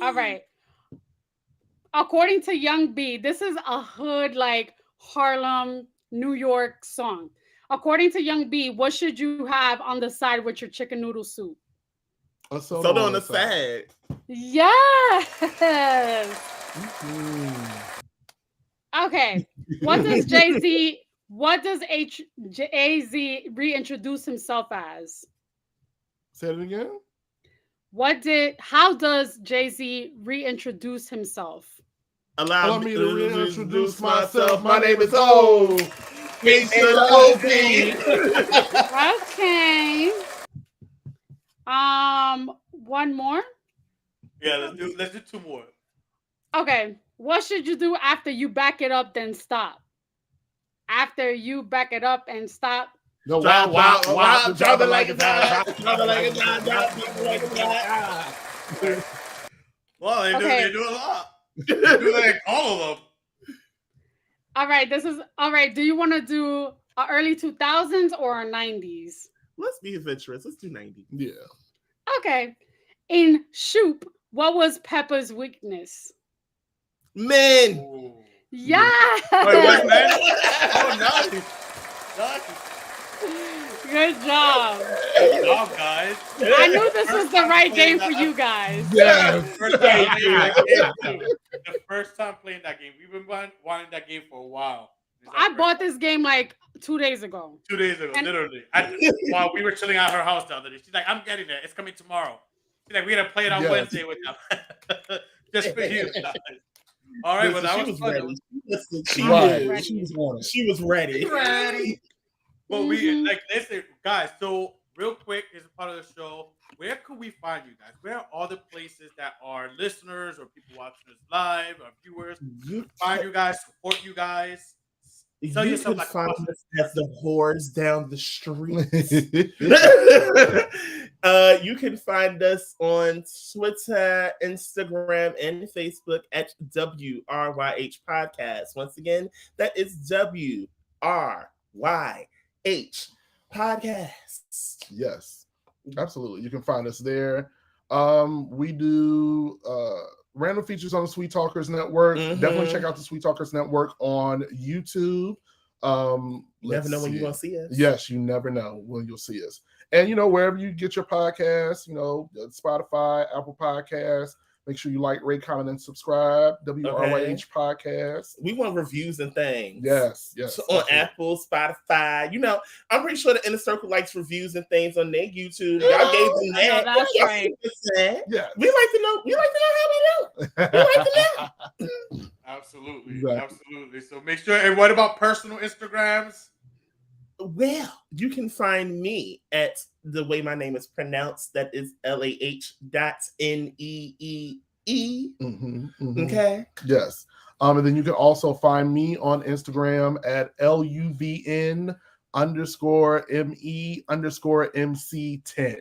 All right. According to Young B, this is a hood like Harlem, New York song. According to Young B, what should you have on the side with your chicken noodle soup? A So soda on the side. Yes. Mm. Okay. What does Jay-Z, what does Jay-Z reintroduce himself as? Say it again. How does Jay-Z reintroduce himself? Allow me to reintroduce myself. My name is O. H-O-B. Okay. One more. Yeah, let's do two more. Okay. What should you do after you back it up, then stop? After you back it up and stop. No, Drop it like it's hot. Well, they do a lot. They do like all of them. All right. All right. Do you want to do early 2000s or 90s? Let's be adventurous. Let's do 90. Yeah. Okay. In Shoop, what was Pepper's weakness? Men. Ooh. Yeah. Wait, what, man? Oh, nice. Good job. Good job, guys. I knew this was the right game for you guys. Yeah. The first time playing that game. We've been wanting that game for a while. I bought this game like 2 days ago. 2 days ago, literally. While we were chilling at her house the other day. She's like, I'm getting it. It's coming tomorrow. She's like, we're going to play it on Wednesday with them. Just for you guys. All right, well, that was fun. She was ready. Well, we listen, guys. So real quick, here's a part of the show. Where could we find you guys? Where are all the places that our listeners or people watching us live or viewers find you guys, support you guys? Tell You yourself can like find us as the whores down the street. You can find us on Twitter, Instagram, and Facebook at WRYH Podcast. Once again, that is WRYH Podcast. Yes, absolutely. You can find us there. We do random features on the Sweet Talkers Network. Definitely check out the Sweet Talkers Network on YouTube. You never know when you're gonna see us. Yes, you never know when you'll see us. And wherever you get your podcasts, Spotify, Apple Podcasts. Make sure you like, rate, comment, and subscribe. WRYH Podcast. We want reviews and things. Yes. So on Apple, Spotify. I'm pretty sure the Inner Circle likes reviews and things on their YouTube. Y'all gave them that. That's right. Yeah. We like to know. We like to know how we do. We like to know. Absolutely. Exactly. Absolutely. So make sure. And what about personal Instagrams? Well, you can find me at the way my name is pronounced. That is LAH.NEEE. Okay. Yes. And then you can also find me on Instagram at LUVN_ME_MC10.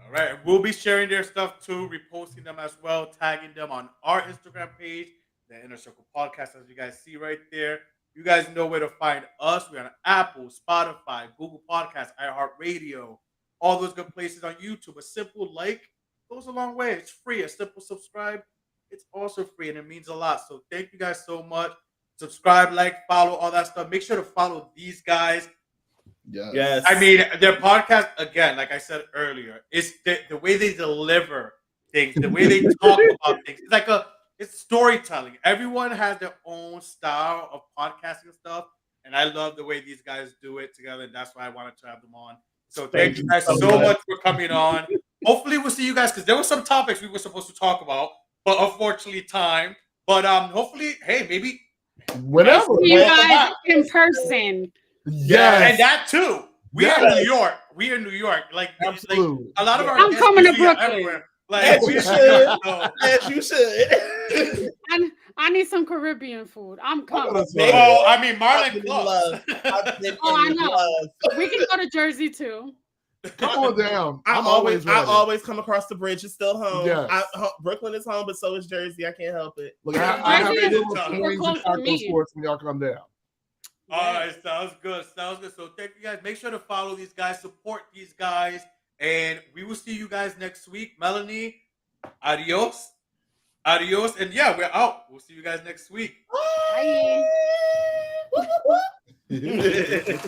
All right. We'll be sharing their stuff too, reposting them as well, tagging them on our Instagram page, the Inner Circle Podcast, as you guys see right there. You guys know where to find us. We're on Apple, Spotify, Google Podcasts, iHeartRadio, all those good places on YouTube. A simple like goes a long way. It's free. A simple subscribe, it's also free, and it means a lot. So thank you guys so much. Subscribe, like, follow, all that stuff. Make sure to follow these guys. Yes. I mean, their podcast, again, like I said earlier, is the way they deliver things, the way they talk about things. It's storytelling. Everyone has their own style of podcasting and stuff, and I love the way these guys do it together, and that's why I wanted to have them on. So thank you guys so much for coming on. Hopefully we'll see you guys, because there were some topics we were supposed to talk about, but unfortunately time. But hopefully, hey, maybe Whenever. See you Welcome guys back. in person. Yes. and that too. We are in New York. We are in New York. Like Absolutely. a lot of our I'm guests coming to usually are Brooklyn. everywhere. Like As we you are should. so, As you should. I need some Caribbean food. I'm coming. That's Baby. right. well, I mean, I've Marlin been in close. love. I've been Oh, I in know. love. We can go to Jersey too. Come on down. I I'm always ready. always come across the bridge. It's still home. Yes. Brooklyn is home, but so is Jersey. I can't help it. Look, I have Jersey is little super wings close and to taco me. sports when y'all come down. All right, sounds good. Sounds good. So thank you guys. Make sure to follow these guys, support these guys, and we will see you guys next week. Melanie, adios. Adios. And yeah, we're out. We'll see you guys next week. Bye. Bye.